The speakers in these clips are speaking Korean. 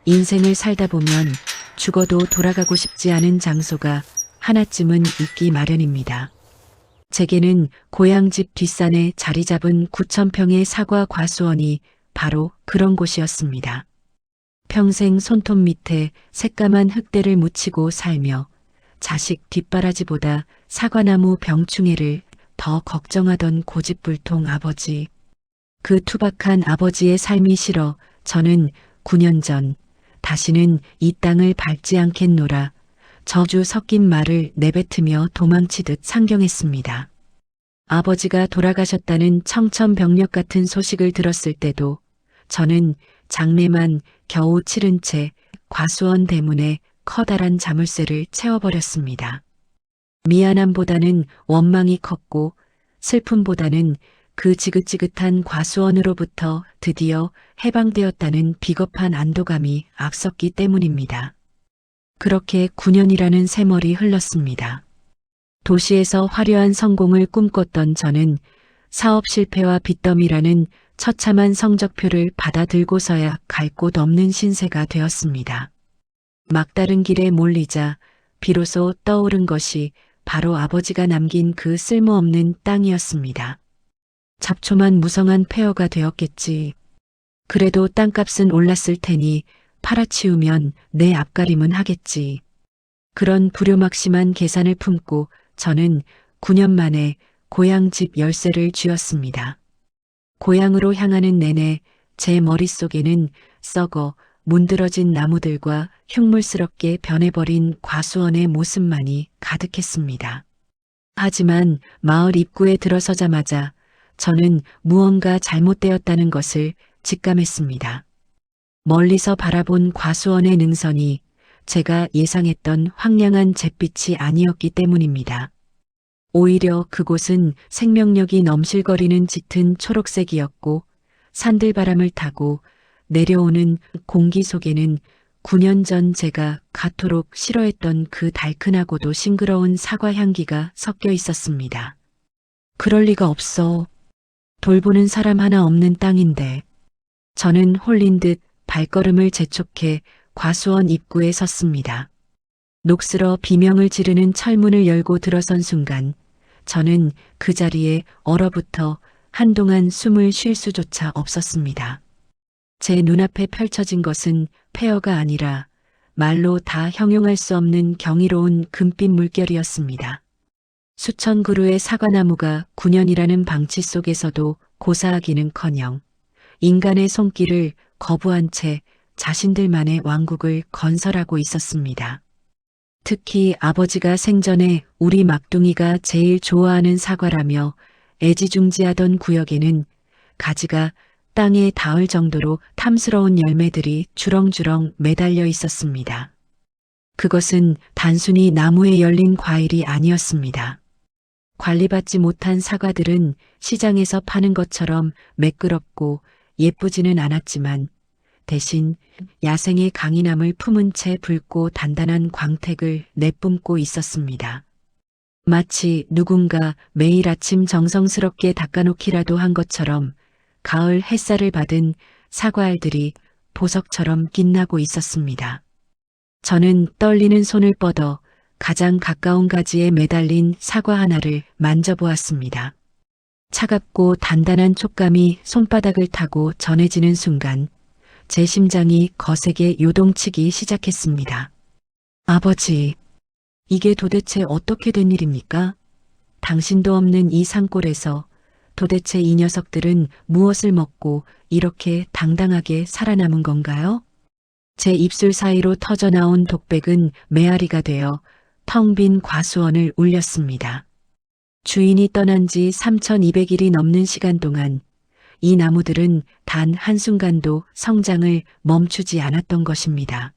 인생을 살다 보면 죽어도 돌아가고 싶지 않은 장소가 하나쯤은 있기 마련입니다. 제게는 고향집 뒷산에 자리 잡은 9,000평의 사과 과수원이 바로 그런 곳이었습니다. 평생 손톱 밑에 새까만 흙대를 묻히고 살며 자식 뒷바라지보다 사과나무 병충해를 더 걱정하던 고집불통 아버지. 그 투박한 아버지의 삶이 싫어 저는 9년 전 다시는 이 땅을 밟지 않겠노라 저주 섞인 말을 내뱉으며 도망치듯 상경했습니다. 아버지가 돌아가셨다는 청천벽력 같은 소식을 들었을 때도 저는 장래만 겨우 치른 채 과수원 대문에 커다란 자물쇠를 채워버렸습니다. 미안함보다는 원망이 컸고 슬픔보다는 그 지긋지긋한 과수원으로부터 드디어 해방되었다는 비겁한 안도감이 앞섰기 때문입니다. 그렇게 9년이라는 세월이 흘렀습니다. 도시에서 화려한 성공을 꿈꿨던 저는 사업 실패와 빚더미라는 처참한 성적표를 받아들고서야 갈 곳 없는 신세가 되었습니다. 막다른 길에 몰리자 비로소 떠오른 것이 바로 아버지가 남긴 그 쓸모없는 땅이었습니다. 잡초만 무성한 폐허가 되었겠지. 그래도 땅값은 올랐을 테니 팔아치우면 내 앞가림은 하겠지. 그런 불효막심한 계산을 품고 저는 9년 만에 고향 집 열쇠를 쥐었습니다. 고향으로 향하는 내내 제 머릿속에는 썩어 문드러진 나무들과 흉물스럽게 변해버린 과수원의 모습만이 가득했습니다. 하지만 마을 입구에 들어서자마자 저는 무언가 잘못되었다는 것을 직감했습니다. 멀리서 바라본 과수원의 능선이 제가 예상했던 황량한 잿빛이 아니었기 때문입니다. 오히려 그곳은 생명력이 넘실거리는 짙은 초록색이었고 산들바람을 타고 내려오는 공기 속에는 9년 전 제가 가토록 싫어했던 그 달큰하고도 싱그러운 사과 향기가 섞여 있었습니다. 그럴 리가 없어. 돌보는 사람 하나 없는 땅인데. 저는 홀린 듯 발걸음을 재촉해 과수원 입구에 섰습니다. 녹슬어 비명을 지르는 철문을 열고 들어선 순간 저는 그 자리에 얼어붙어 한동안 숨을 쉴 수조차 없었습니다. 제 눈앞에 펼쳐진 것은 폐허가 아니라 말로 다 형용할 수 없는 경이로운 금빛 물결이었습니다. 수천 그루의 사과나무가 9년이라는 방치 속에서도 고사하기는커녕 인간의 손길을 거부한 채 자신들만의 왕국을 건설하고 있었습니다. 특히 아버지가 생전에 우리 막둥이가 제일 좋아하는 사과라며 애지중지하던 구역에는 가지가 땅에 닿을 정도로 탐스러운 열매들이 주렁주렁 매달려 있었습니다. 그것은 단순히 나무에 열린 과일이 아니었습니다. 관리받지 못한 사과들은 시장에서 파는 것처럼 매끄럽고 예쁘지는 않았지만 대신 야생의 강인함을 품은 채 붉고 단단한 광택을 내뿜고 있었습니다. 마치 누군가 매일 아침 정성스럽게 닦아놓기라도 한 것처럼 가을 햇살을 받은 사과알들이 보석처럼 빛나고 있었습니다. 저는 떨리는 손을 뻗어 가장 가까운 가지에 매달린 사과 하나를 만져보았습니다. 차갑고 단단한 촉감이 손바닥을 타고 전해지는 순간 제 심장이 거세게 요동치기 시작했습니다. 아버지, 이게 도대체 어떻게 된 일입니까? 당신도 없는 이 산골에서 도대체 이 녀석들은 무엇을 먹고 이렇게 당당하게 살아남은 건가요? 제 입술 사이로 터져나온 독백은 메아리가 되어 텅 빈 과수원을 울렸습니다. 주인이 떠난 지 3,200일이 넘는 시간 동안 이 나무들은 단 한순간도 성장을 멈추지 않았던 것입니다.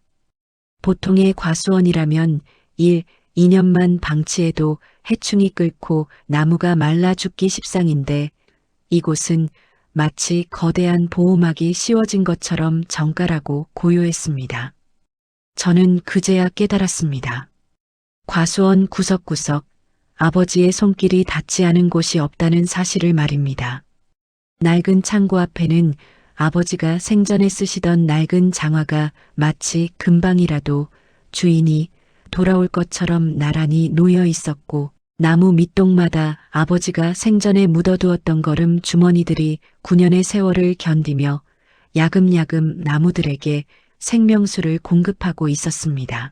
보통의 과수원이라면 1, 2년만 방치해도 해충이 끓고 나무가 말라 죽기 십상인데 이곳은 마치 거대한 보호막이 씌워진 것처럼 정갈하고 고요했습니다. 저는 그제야 깨달았습니다. 과수원 구석구석 아버지의 손길이 닿지 않은 곳이 없다는 사실을 말입니다. 낡은 창고 앞에는 아버지가 생전에 쓰시던 낡은 장화가 마치 금방이라도 주인이 돌아올 것처럼 나란히 놓여 있었고, 나무 밑동마다 아버지가 생전에 묻어두었던 거름 주머니들이 9년의 세월을 견디며 야금야금 나무들에게 생명수를 공급하고 있었습니다.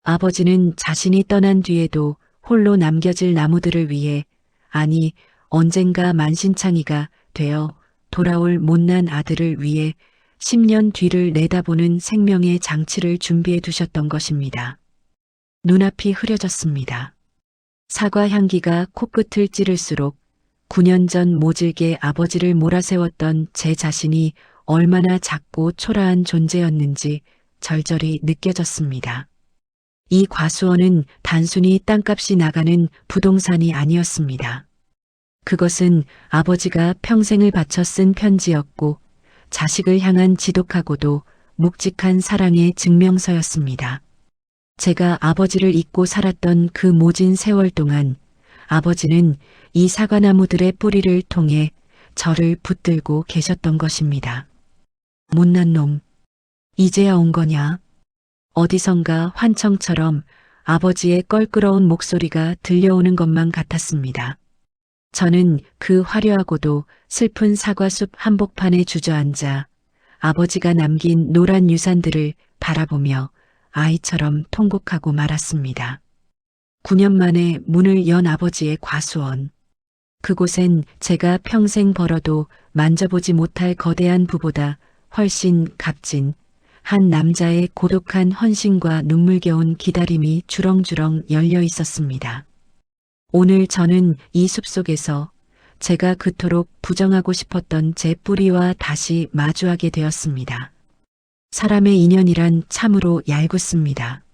아버지는 자신이 떠난 뒤에도 홀로 남겨질 나무들을 위해, 아니 언젠가 만신창이가 되어 돌아올 못난 아들을 위해 10년 뒤를 내다보는 생명의 장치를 준비해 두셨던 것입니다. 눈앞이 흐려졌습니다. 사과 향기가 코끝을 찌를수록 9년 전 모질게 아버지를 몰아세웠던 제 자신이 얼마나 작고 초라한 존재였는지 절절히 느껴졌습니다. 이 과수원은 단순히 땅값이 나가는 부동산이 아니었습니다. 그것은 아버지가 평생을 바쳐 쓴 편지였고, 자식을 향한 지독하고도 묵직한 사랑의 증명서였습니다. 제가 아버지를 잊고 살았던 그 모진 세월 동안 아버지는 이 사과나무들의 뿌리를 통해 저를 붙들고 계셨던 것입니다. 못난 놈, 이제야 온 거냐? 어디선가 환청처럼 아버지의 껄끄러운 목소리가 들려오는 것만 같았습니다. 저는 그 화려하고도 슬픈 사과숲 한복판에 주저앉아 아버지가 남긴 노란 유산들을 바라보며 아이처럼 통곡하고 말았습니다. 9년 만에 문을 연 아버지의 과수원. 그곳엔 제가 평생 벌어도 만져보지 못할 거대한 부보다 훨씬 값진 한 남자의 고독한 헌신과 눈물겨운 기다림이 주렁주렁 열려 있었습니다. 오늘 저는 이 숲속에서 제가 그토록 부정하고 싶었던 제 뿌리와 다시 마주하게 되었습니다. 사람의 인연이란 참으로 얄궂습니다.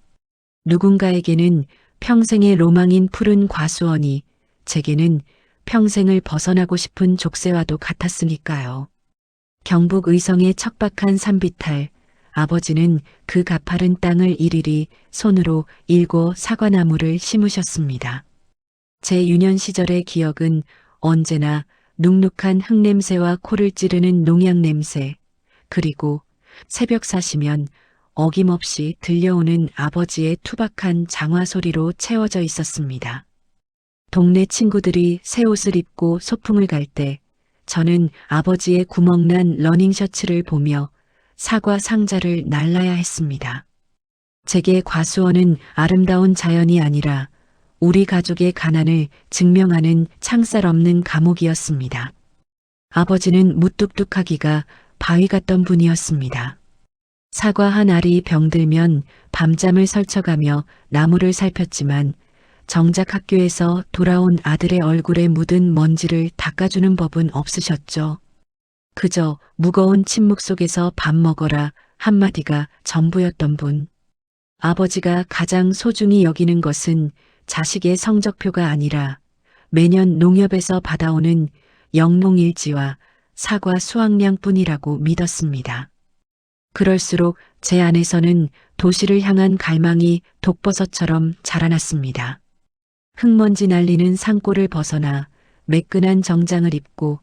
누군가에게는 평생의 로망인 푸른 과수원이 제게는 평생을 벗어나고 싶은 족쇄와도 같았으니까요. 경북 의성의 척박한 산비탈, 아버지는 그 가파른 땅을 일일이 손으로 일궈 사과나무를 심으셨습니다. 제 유년 시절의 기억은 언제나 눅눅한 흙냄새와 코를 찌르는 농약 냄새, 그리고 새벽 4시면 어김없이 들려오는 아버지의 투박한 장화 소리로 채워져 있었습니다. 동네 친구들이 새 옷을 입고 소풍을 갈 때 저는 아버지의 구멍난 러닝셔츠를 보며 사과 상자를 날라야 했습니다. 제게 과수원은 아름다운 자연이 아니라 우리 가족의 가난을 증명하는 창살 없는 감옥이었습니다. 아버지는 무뚝뚝하기가 바위 같던 분이었습니다. 사과 한 알이 병들면 밤잠을 설쳐가며 나무를 살폈지만 정작 학교에서 돌아온 아들의 얼굴에 묻은 먼지를 닦아주는 법은 없으셨죠. 그저 무거운 침묵 속에서 밥 먹어라 한마디가 전부였던 분. 아버지가 가장 소중히 여기는 것은 자식의 성적표가 아니라 매년 농협에서 받아오는 영농일지와 사과 수확량뿐이라고 믿었습니다. 그럴수록 제 안에서는 도시를 향한 갈망이 독버섯처럼 자라났습니다. 흙먼지 날리는 산골을 벗어나 매끈한 정장을 입고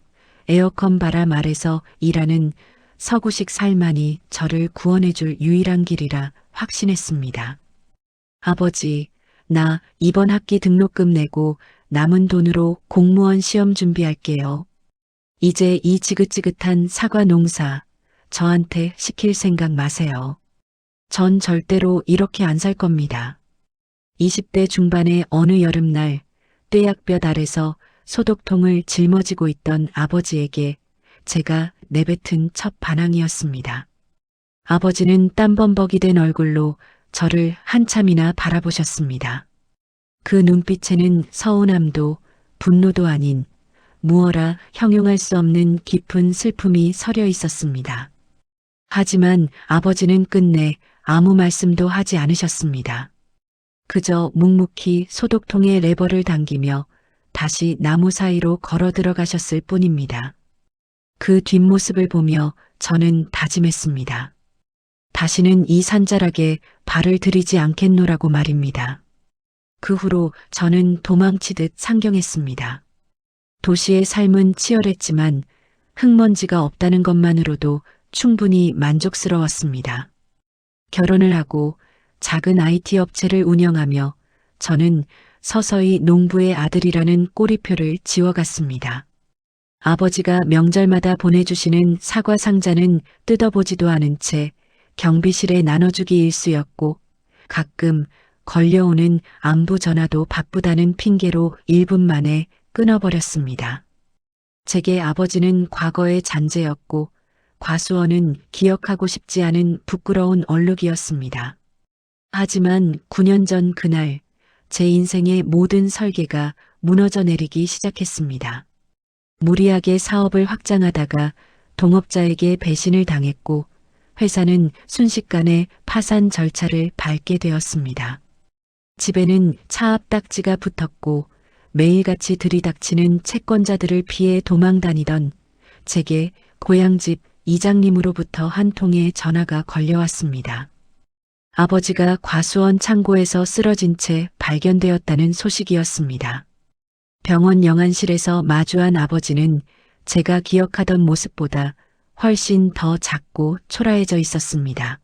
에어컨 바람 아래서 일하는 서구식 삶만이 저를 구원해줄 유일한 길이라 확신했습니다. 아버지, 나 이번 학기 등록금 내고 남은 돈으로 공무원 시험 준비할게요. 이제 이 지긋지긋한 사과 농사 저한테 시킬 생각 마세요. 전 절대로 이렇게 안 살 겁니다. 20대 중반의 어느 여름날 떼약볕 아래서 소독통을 짊어지고 있던 아버지에게 제가 내뱉은 첫 반항이었습니다. 아버지는 땀범벅이 된 얼굴로 저를 한참이나 바라보셨습니다. 그 눈빛에는 서운함도 분노도 아닌 무어라 형용할 수 없는 깊은 슬픔이 서려 있었습니다. 하지만 아버지는 끝내 아무 말씀도 하지 않으셨습니다. 그저 묵묵히 소독통에 레버를 당기며 다시 나무 사이로 걸어 들어가셨을 뿐입니다. 그 뒷모습을 보며 저는 다짐했습니다. 다시는 이 산자락에 발을 들이지 않겠노라고 말입니다. 그 후로 저는 도망치듯 상경했습니다. 도시의 삶은 치열했지만 흙먼지가 없다는 것만으로도 충분히 만족스러웠습니다. 결혼을 하고 작은 IT 업체를 운영하며 저는 서서히 농부의 아들이라는 꼬리표를 지워갔습니다. 아버지가 명절마다 보내주시는 사과 상자는 뜯어보지도 않은 채 경비실에 나눠주기 일쑤였고 가끔 걸려오는 안부 전화도 바쁘다는 핑계로 1분 만에 끊어버렸습니다. 제게 아버지는 과거의 잔재였고 과수원은 기억하고 싶지 않은 부끄러운 얼룩이었습니다. 하지만 9년 전 그날 제 인생의 모든 설계가 무너져 내리기 시작했습니다. 무리하게 사업을 확장하다가 동업자에게 배신을 당했고 회사는 순식간에 파산 절차를 밟게 되었습니다. 집에는 차압 딱지가 붙었고 매일같이 들이닥치는 채권자들을 피해 도망다니던 제게 고향집 이장님으로부터 한 통의 전화가 걸려왔습니다. 아버지가 과수원 창고에서 쓰러진 채 발견되었다는 소식이었습니다. 병원 영안실에서 마주한 아버지는 제가 기억하던 모습보다 훨씬 더 작고 초라해져 있었습니다.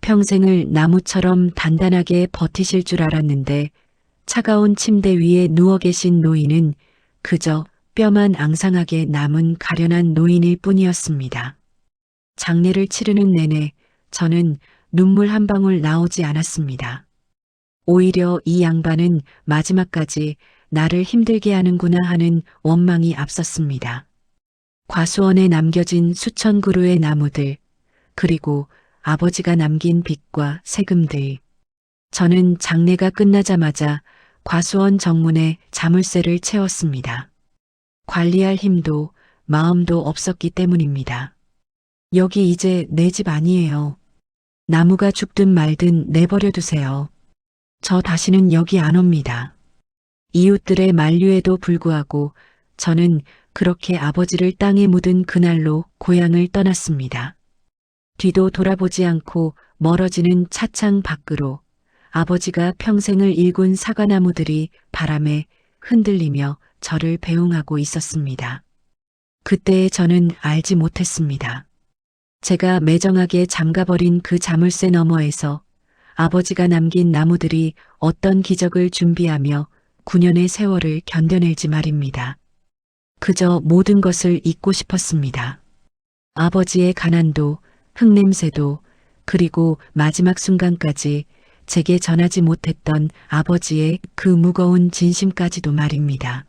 평생을 나무처럼 단단하게 버티실 줄 알았는데 차가운 침대 위에 누워 계신 노인은 그저 뼈만 앙상하게 남은 가련한 노인일 뿐이었습니다. 장례를 치르는 내내 저는 눈물 한 방울 나오지 않았습니다. 오히려 이 양반은 마지막까지 나를 힘들게 하는구나 하는 원망이 앞섰습니다. 과수원에 남겨진 수천 그루의 나무들, 그리고 아버지가 남긴 빚과 세금들. 저는 장례가 끝나자마자 과수원 정문에 자물쇠를 채웠습니다. 관리할 힘도 마음도 없었기 때문입니다. 여기 이제 내 집 아니에요. 나무가 죽든 말든 내버려 두세요. 저 다시는 여기 안 옵니다. 이웃들의 만류에도 불구하고 저는 그렇게 아버지를 땅에 묻은 그날로 고향을 떠났습니다. 뒤도 돌아보지 않고 멀어지는 차창 밖으로 아버지가 평생을 일군 사과나무들이 바람에 흔들리며 저를 배웅하고 있었습니다. 그때의 저는 알지 못했습니다. 제가 매정하게 잠가버린 그 자물쇠 너머에서 아버지가 남긴 나무들이 어떤 기적을 준비하며 9년의 세월을 견뎌낼지 말입니다. 그저 모든 것을 잊고 싶었습니다. 아버지의 가난도, 흙냄새도, 그리고 마지막 순간까지 제게 전하지 못했던 아버지의 그 무거운 진심까지도 말입니다.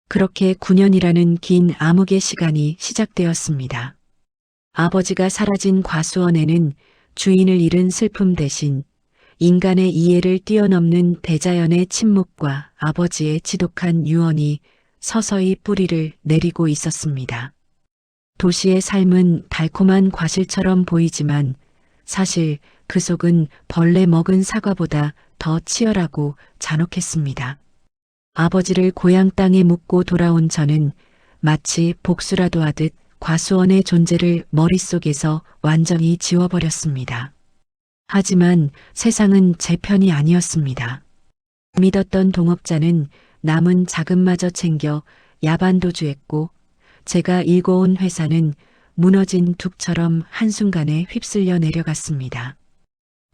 그렇게 9년이라는 긴 암흑의 시간이 시작되었습니다. 아버지가 사라진 과수원에는 주인을 잃은 슬픔 대신 인간의 이해를 뛰어넘는 대자연의 침묵과 아버지의 지독한 유언이 서서히 뿌리를 내리고 있었습니다. 도시의 삶은 달콤한 과실처럼 보이지만 사실 그 속은 벌레 먹은 사과보다 더 치열하고 잔혹했습니다. 아버지를 고향 땅에 묻고 돌아온 저는 마치 복수라도 하듯 과수원의 존재를 머릿속에서 완전히 지워버렸습니다. 하지만 세상은 제 편이 아니었습니다. 믿었던 동업자는 남은 자금마저 챙겨 야반도주했고 제가 일궈온 회사는 무너진 둑처럼 한순간에 휩쓸려 내려갔습니다.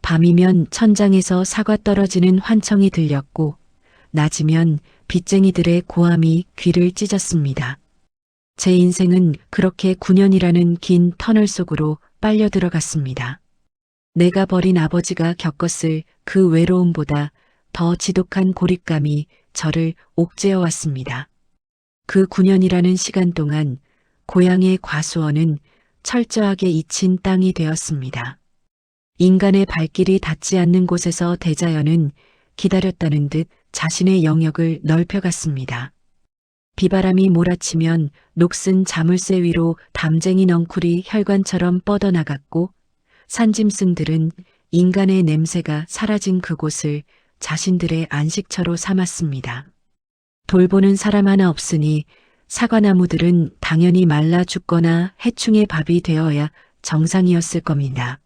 밤이면 천장에서 사과 떨어지는 환청이 들렸고 낮이면 빚쟁이들의 고함이 귀를 찢었습니다. 제 인생은 그렇게 9년이라는 긴 터널 속으로 빨려 들어갔습니다. 내가 버린 아버지가 겪었을 그 외로움보다 더 지독한 고립감이 저를 옥죄어 왔습니다. 그 9년이라는 시간 동안 고향의 과수원은 철저하게 잊힌 땅이 되었습니다. 인간의 발길이 닿지 않는 곳에서 대자연은 기다렸다는 듯 자신의 영역을 넓혀갔습니다. 비바람이 몰아치면 녹슨 자물쇠 위로 담쟁이 넝쿨이 혈관처럼 뻗어나갔고 산짐승들은 인간의 냄새가 사라진 그곳을 자신들의 안식처로 삼았습니다. 돌보는 사람 하나 없으니 사과나무들은 당연히 말라 죽거나 해충의 밥이 되어야 정상이었을 겁니다.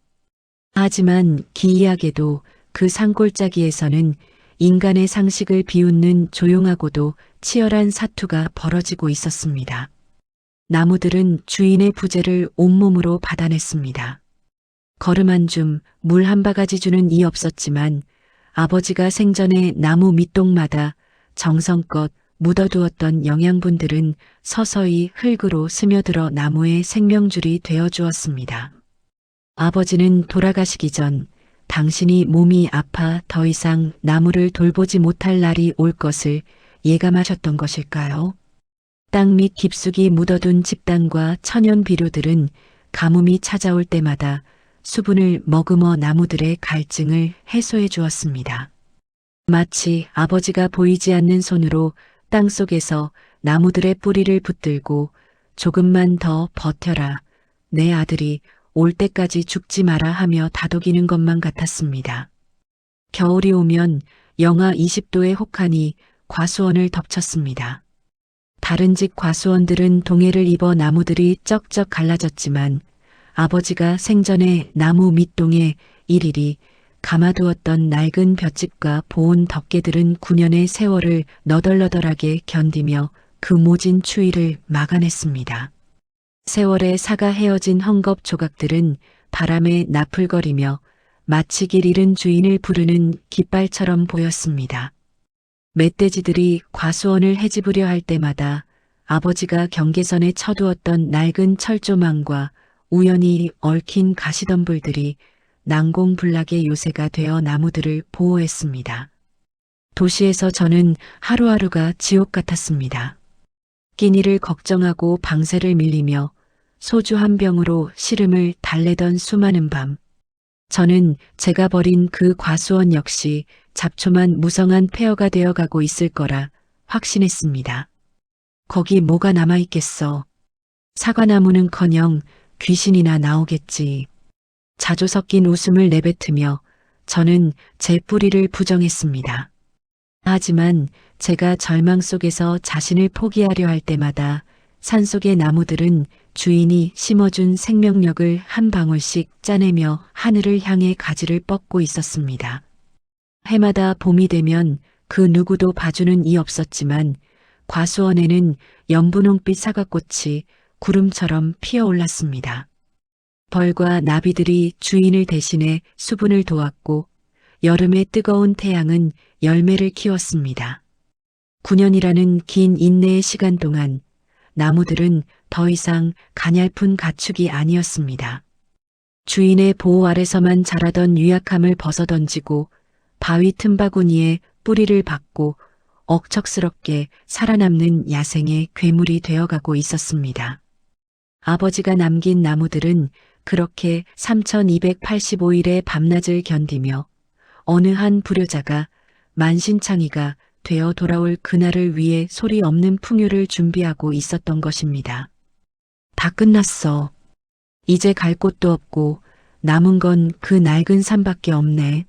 하지만 기이하게도 그 산골짜기에서는 인간의 상식을 비웃는 조용하고도 치열한 사투가 벌어지고 있었습니다. 나무들은 주인의 부재를 온몸으로 받아냈습니다. 걸음 한 줌, 물 한 바가지 주는 이 없었지만 아버지가 생전에 나무 밑동마다 정성껏 묻어두었던 영양분들은 서서히 흙으로 스며들어 나무의 생명줄이 되어 주었습니다. 아버지는 돌아가시기 전 당신이 몸이 아파 더 이상 나무를 돌보지 못할 날이 올 것을 예감하셨던 것일까요? 땅 밑 깊숙이 묻어둔 집단과 천연 비료들은 가뭄이 찾아올 때마다 수분을 머금어 나무들의 갈증을 해소해 주었습니다. 마치 아버지가 보이지 않는 손으로 땅 속에서 나무들의 뿌리를 붙들고 조금만 더 버텨라. 내 아들이 올 때까지 죽지 마라 하며 다독이는 것만 같았습니다. 겨울이 오면 영하 20도의 혹한이 과수원을 덮쳤습니다. 다른 집 과수원들은 동해를 입어 나무들이 쩍쩍 갈라졌지만 아버지가 생전에 나무 밑동에 일일이 감아두었던 낡은 볏짚과 보온 덮개들은 9년의 세월을 너덜너덜하게 견디며 그 모진 추위를 막아냈습니다. 세월의 사가 헤어진 헝겊 조각들은 바람에 나풀거리며 마치 길 잃은 주인을 부르는 깃발처럼 보였습니다. 멧돼지들이 과수원을 헤집으려 할 때마다 아버지가 경계선에 쳐두었던 낡은 철조망과 우연히 얽힌 가시덤불들이 난공불락의 요새가 되어 나무들을 보호했습니다. 도시에서 저는 하루하루가 지옥 같았습니다. 끼니를 걱정하고 방세를 밀리며 소주 한 병으로 시름을 달래던 수많은 밤. 저는 제가 버린 그 과수원 역시 잡초만 무성한 폐허가 되어가고 있을 거라 확신했습니다. 거기 뭐가 남아있겠어. 사과나무는커녕 귀신이나 나오겠지. 자주 섞인 웃음을 내뱉으며 저는 제 뿌리를 부정했습니다. 하지만 제가 절망 속에서 자신을 포기하려 할 때마다 산속의 나무들은 주인이 심어준 생명력을 한 방울씩 짜내며 하늘을 향해 가지를 뻗고 있었습니다. 해마다 봄이 되면 그 누구도 봐주는 이 없었지만 과수원에는 연분홍빛 사과꽃이 구름처럼 피어올랐습니다. 벌과 나비들이 주인을 대신해 수분을 도왔고 여름의 뜨거운 태양은 열매를 키웠습니다. 9년이라는 긴 인내의 시간 동안 나무들은 더 이상 가냘픈 가축이 아니었습니다. 주인의 보호 아래서만 자라던 유약함을 벗어던지고 바위 틈바구니에 뿌리를 박고 억척스럽게 살아남는 야생의 괴물이 되어가고 있었습니다. 아버지가 남긴 나무들은 그렇게 3285일의 밤낮을 견디며 어느 한 불효자가 만신창이가 되어 돌아올 그날을 위해 소리 없는 풍요를 준비하고 있었던 것입니다. 다 끝났어. 이제 갈 곳도 없고 남은 건 그 낡은 산밖에 없네.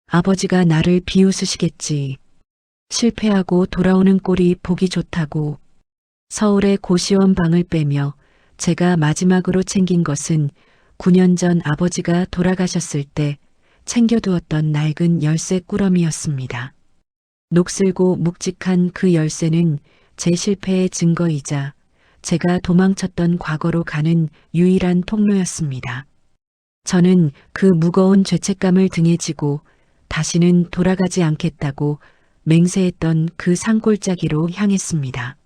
아버지가 나를 비웃으시겠지. 실패하고 돌아오는 꼴이 보기 좋다고. 서울의 고시원 방을 빼며 제가 마지막으로 챙긴 것은 9년 전 아버지가 돌아가셨을 때 챙겨두었던 낡은 열쇠 꾸러미였습니다. 녹슬고 묵직한 그 열쇠는 제 실패의 증거이자 제가 도망쳤던 과거로 가는 유일한 통로였습니다. 저는 그 무거운 죄책감을 등에 지고 다시는 돌아가지 않겠다고 맹세했던 그 산골짜기로 향했습니다.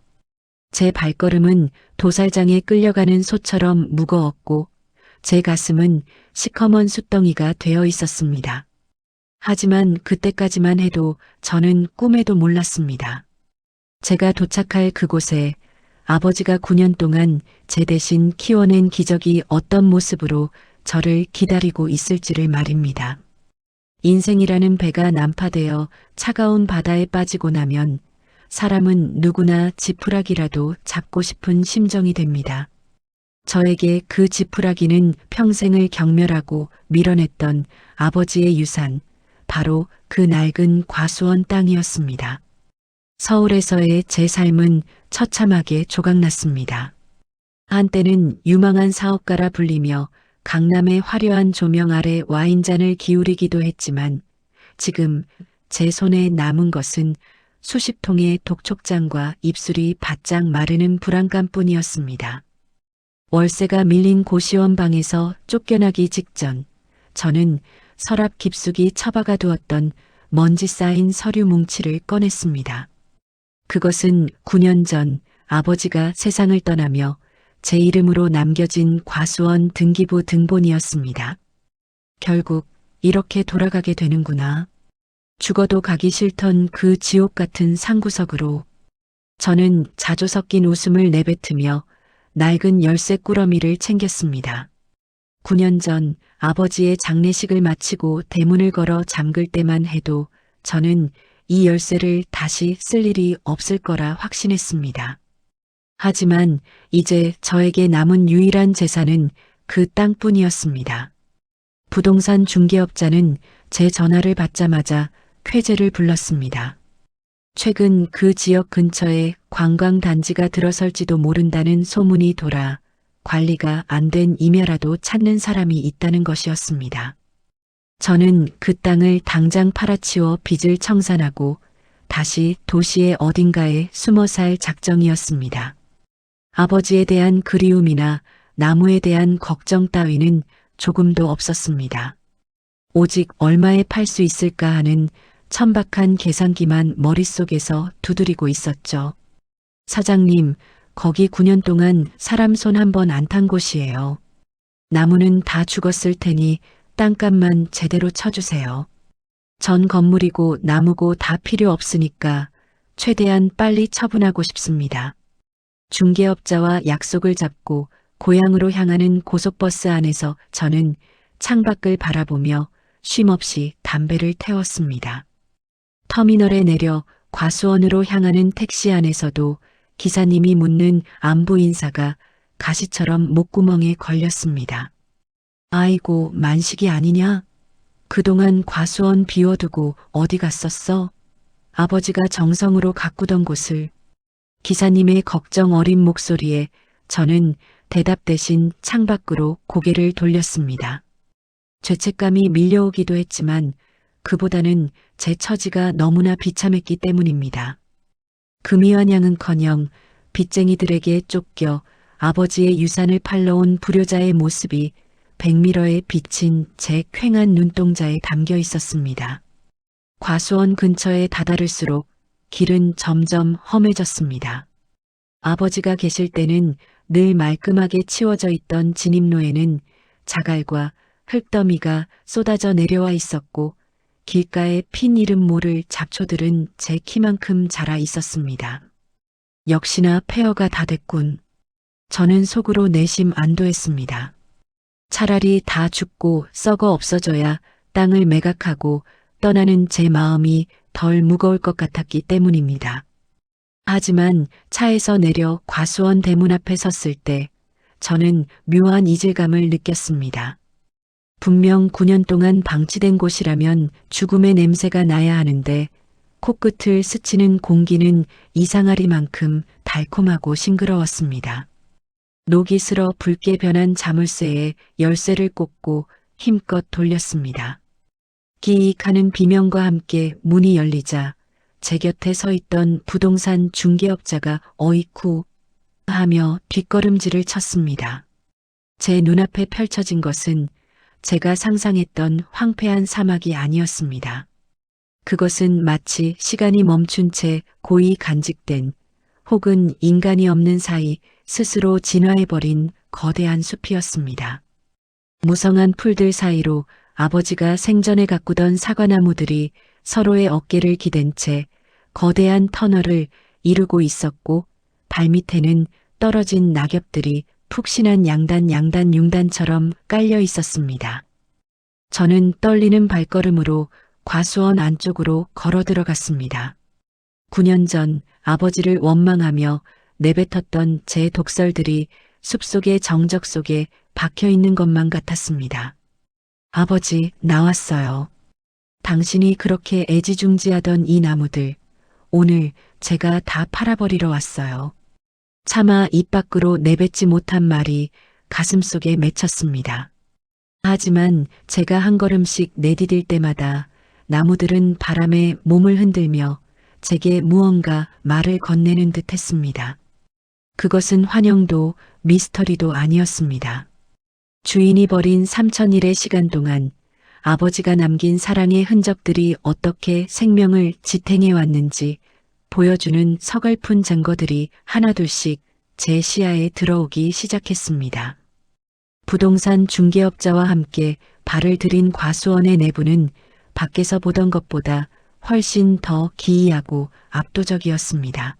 제 발걸음은 도살장에 끌려가는 소처럼 무거웠고 제 가슴은 시커먼 숫덩이가 되어 있었습니다. 하지만 그때까지만 해도 저는 꿈에도 몰랐습니다. 제가 도착할 그곳에 아버지가 9년 동안 제 대신 키워낸 기적이 어떤 모습으로 저를 기다리고 있을지를 말입니다. 인생이라는 배가 난파되어 차가운 바다에 빠지고 나면 사람은 누구나 지푸라기라도 잡고 싶은 심정이 됩니다. 저에게 그 지푸라기는 평생을 경멸하고 밀어냈던 아버지의 유산, 바로 그 낡은 과수원 땅이었습니다. 서울에서의 제 삶은 처참하게 조각났습니다. 한때는 유망한 사업가라 불리며 강남의 화려한 조명 아래 와인잔을 기울이기도 했지만 지금 제 손에 남은 것은 수십 통의 독촉장과 입술이 바짝 마르는 불안감뿐이었습니다. 월세가 밀린 고시원 방에서 쫓겨나기 직전 저는 서랍 깊숙이 처박아 두었던 먼지 쌓인 서류 뭉치를 꺼냈습니다. 그것은 9년 전 아버지가 세상을 떠나며 제 이름으로 남겨진 과수원 등기부 등본이었습니다. 결국 이렇게 돌아가게 되는구나. 죽어도 가기 싫던 그 지옥 같은 상구석으로. 저는 자조 섞인 웃음을 내뱉으며 낡은 열쇠 꾸러미를 챙겼습니다. 9년 전 아버지의 장례식을 마치고 대문을 걸어 잠글 때만 해도 저는 이 열쇠를 다시 쓸 일이 없을 거라 확신했습니다. 하지만 이제 저에게 남은 유일한 재산은 그 땅뿐이었습니다. 부동산 중개업자는 제 전화를 받자마자 쾌재를 불렀습니다. 최근 그 지역 근처에 관광단지가 들어설지도 모른다는 소문이 돌아 관리가 안 된 임야라도 찾는 사람이 있다는 것이었습니다. 저는 그 땅을 당장 팔아치워 빚을 청산하고 다시 도시의 어딘가에 숨어 살 작정이었습니다. 아버지에 대한 그리움이나 나무에 대한 걱정 따위는 조금도 없었습니다. 오직 얼마에 팔 수 있을까 하는 천박한 계산기만 머릿속에서 두드리고 있었죠. 사장님, 거기 9년 동안 사람 손 한 번 안 탄 곳이에요. 나무는 다 죽었을 테니 땅값만 제대로 쳐주세요. 전 건물이고 나무고 다 필요 없으니까 최대한 빨리 처분하고 싶습니다. 중개업자와 약속을 잡고 고향으로 향하는 고속버스 안에서 저는 창밖을 바라보며 쉼없이 담배를 태웠습니다. 터미널에 내려 과수원으로 향하는 택시 안에서도 기사님이 묻는 안부 인사가 가시처럼 목구멍에 걸렸습니다. 아이고, 만식이 아니냐? 그동안 과수원 비워두고 어디 갔었어? 아버지가 정성으로 가꾸던 곳을. 기사님의 걱정 어린 목소리에 저는 대답 대신 창밖으로 고개를 돌렸습니다. 죄책감이 밀려오기도 했지만 그보다는 제 처지가 너무나 비참했기 때문입니다. 금이와 양은커녕 빚쟁이들에게 쫓겨 아버지의 유산을 팔러온 불효자의 모습이 백미러에 비친 제 퀭한 눈동자에 담겨 있었습니다. 과수원 근처에 다다를수록 길은 점점 험해졌습니다. 아버지가 계실 때는 늘 말끔하게 치워져 있던 진입로에는 자갈과 흙더미가 쏟아져 내려와 있었고 길가에 핀 이름 모를 잡초들은 제 키만큼 자라 있었습니다. 역시나 폐허가 다 됐군. 저는 속으로 내심 안도했습니다. 차라리 다 죽고 썩어 없어져야 땅을 매각하고 떠나는 제 마음이 덜 무거울 것 같았기 때문입니다. 하지만 차에서 내려 과수원 대문 앞에 섰을 때 저는 묘한 이질감을 느꼈습니다. 분명 9년 동안 방치된 곳이라면 죽음의 냄새가 나야 하는데 코끝을 스치는 공기는 이상하리만큼 달콤하고 싱그러웠습니다. 녹이 슬어 붉게 변한 자물쇠에 열쇠를 꽂고 힘껏 돌렸습니다. 기익하는 비명과 함께 문이 열리자 제 곁에 서 있던 부동산 중개업자가 어이쿠 하며 뒷걸음질을 쳤습니다. 제 눈앞에 펼쳐진 것은 제가 상상했던 황폐한 사막이 아니었습니다. 그것은 마치 시간이 멈춘 채 고이 간직된 혹은 인간이 없는 사이 스스로 진화해버린 거대한 숲이었습니다. 무성한 풀들 사이로 아버지가 생전에 가꾸던 사과나무들이 서로의 어깨를 기댄 채 거대한 터널을 이루고 있었고 발밑에는 떨어진 낙엽들이 푹신한 양단 융단처럼 깔려 있었습니다. 저는 떨리는 발걸음으로 과수원 안쪽으로 걸어 들어갔습니다. 9년 전 아버지를 원망하며 내뱉었던 제 독설들이 숲속의 정적 속에 박혀 있는 것만 같았습니다. 아버지, 나왔어요. 당신이 그렇게 애지중지하던 이 나무들, 오늘 제가 다 팔아버리러 왔어요. 차마 입 밖으로 내뱉지 못한 말이 가슴속에 맺혔습니다. 하지만 제가 한 걸음씩 내디딜 때마다 나무들은 바람에 몸을 흔들며 제게 무언가 말을 건네는 듯 했습니다. 그것은 환영도 미스터리도 아니었습니다. 주인이 버린 3000일의 시간 동안 아버지가 남긴 사랑의 흔적들이 어떻게 생명을 지탱해 왔는지 보여주는 서글픈 증거들이 하나둘씩 제 시야에 들어오기 시작했습니다. 부동산 중개업자와 함께 발을 들인 과수원의 내부는 밖에서 보던 것보다 훨씬 더 기이하고 압도적이었습니다.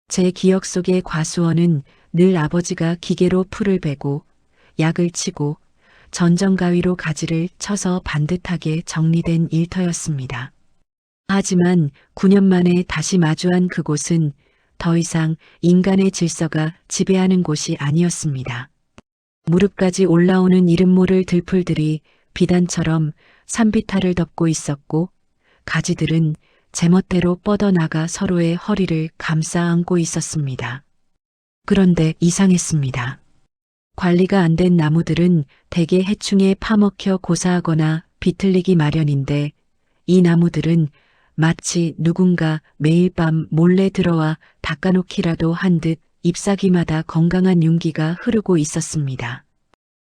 제 기억 속의 과수원은 늘 아버지가 기계로 풀을 베고 약을 치고 전정가위로 가지를 쳐서 반듯하게 정리된 일터였습니다. 하지만 9년 만에 다시 마주한 그곳은 더 이상 인간의 질서가 지배하는 곳이 아니었습니다. 무릎까지 올라오는 이름 모를 들풀들이 비단처럼 산비탈을 덮고 있었고 가지들은 제멋대로 뻗어나가 서로의 허리를 감싸 안고 있었습니다. 그런데 이상했습니다. 관리가 안 된 나무들은 대개 해충에 파먹혀 고사하거나 비틀리기 마련인데 이 나무들은 마치 누군가 매일 밤 몰래 들어와 닦아놓기라도 한 듯 잎사귀마다 건강한 윤기가 흐르고 있었습니다.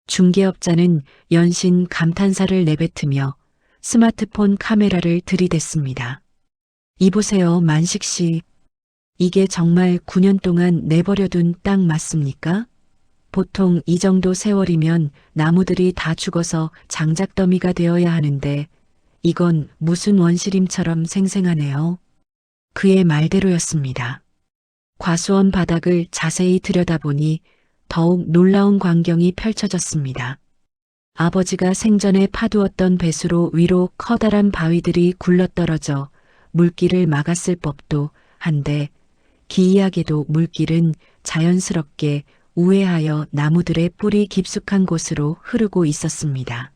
중개업자는 연신 감탄사를 내뱉으며 스마트폰 카메라를 들이댔습니다. 이보세요, 만식 씨. 이게 정말 9년 동안 내버려둔 땅 맞습니까? 보통 이 정도 세월이면 나무들이 다 죽어서 장작더미가 되어야 하는데 이건 무슨 원시림처럼 생생하네요. 그의 말대로였습니다. 과수원 바닥을 자세히 들여다보니 더욱 놀라운 광경이 펼쳐졌습니다. 아버지가 생전에 파두었던 배수로 위로 커다란 바위들이 굴러떨어져 물길을 막았을 법도 한데 기이하게도 물길은 자연스럽게 우회하여 나무들의 뿌리 깊숙한 곳으로 흐르고 있었습니다.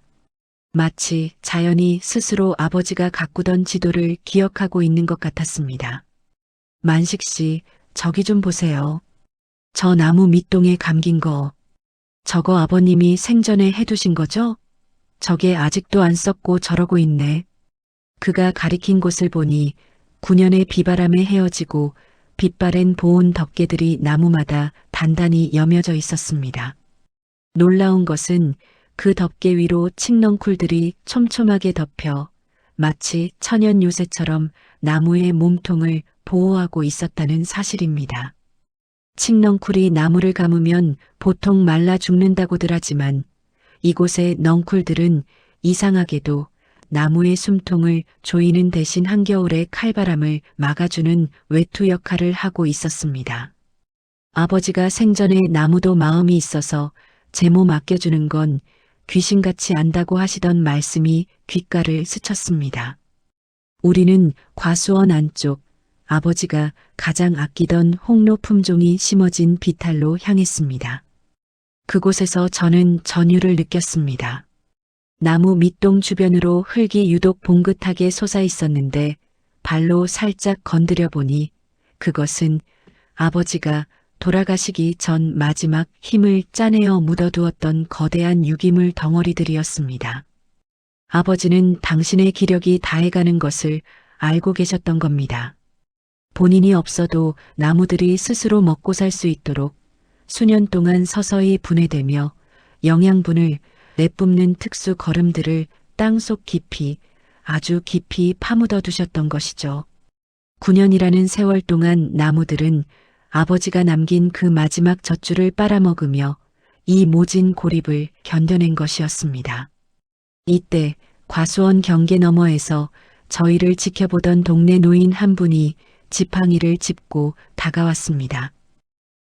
마치 자연이 스스로 아버지가 가꾸던 지도를 기억하고 있는 것 같았습니다. 만식 씨, 저기 좀 보세요. 저 나무 밑동에 감긴 거. 저거 아버님이 생전에 해두신 거죠? 저게 아직도 안 썩고 저러고 있네. 그가 가리킨 곳을 보니 9년의 비바람에 헤어지고 빛바랜 보온 덮개들이 나무마다 단단히 여며져 있었습니다. 놀라운 것은 그 덮개 위로 칡넝쿨들이 촘촘하게 덮여 마치 천연 요새처럼 나무의 몸통을 보호하고 있었다는 사실입니다. 칡넝쿨이 나무를 감으면 보통 말라 죽는다고들 하지만 이곳의 넝쿨들은 이상하게도 나무의 숨통을 조이는 대신 한겨울의 칼바람을 막아주는 외투 역할을 하고 있었습니다. 아버지가 생전에 나무도 마음이 있어서 제 몸 아껴주는 건 귀신같이 안다고 하시던 말씀이 귓가를 스쳤습니다. 우리는 과수원 안쪽 아버지가 가장 아끼던 홍로 품종이 심어진 비탈로 향했습니다. 그곳에서 저는 전율을 느꼈습니다. 나무 밑동 주변으로 흙이 유독 봉긋하게 솟아 있었는데 발로 살짝 건드려 보니 그것은 아버지가 돌아가시기 전 마지막 힘을 짜내어 묻어두었던 거대한 유기물 덩어리들이었습니다. 아버지는 당신의 기력이 다해가는 것을 알고 계셨던 겁니다. 본인이 없어도 나무들이 스스로 먹고 살 수 있도록 수년 동안 서서히 분해되며 영양분을 내뿜는 특수 거름들을 땅속 깊이 아주 깊이 파묻어 두셨던 것이죠. 9년이라는 세월 동안 나무들은 아버지가 남긴 그 마지막 젖줄을 빨아먹으며 이 모진 고립을 견뎌낸 것이었습니다. 이때 과수원 경계 너머에서 저희를 지켜보던 동네 노인 한 분이 지팡이를 짚고 다가왔습니다.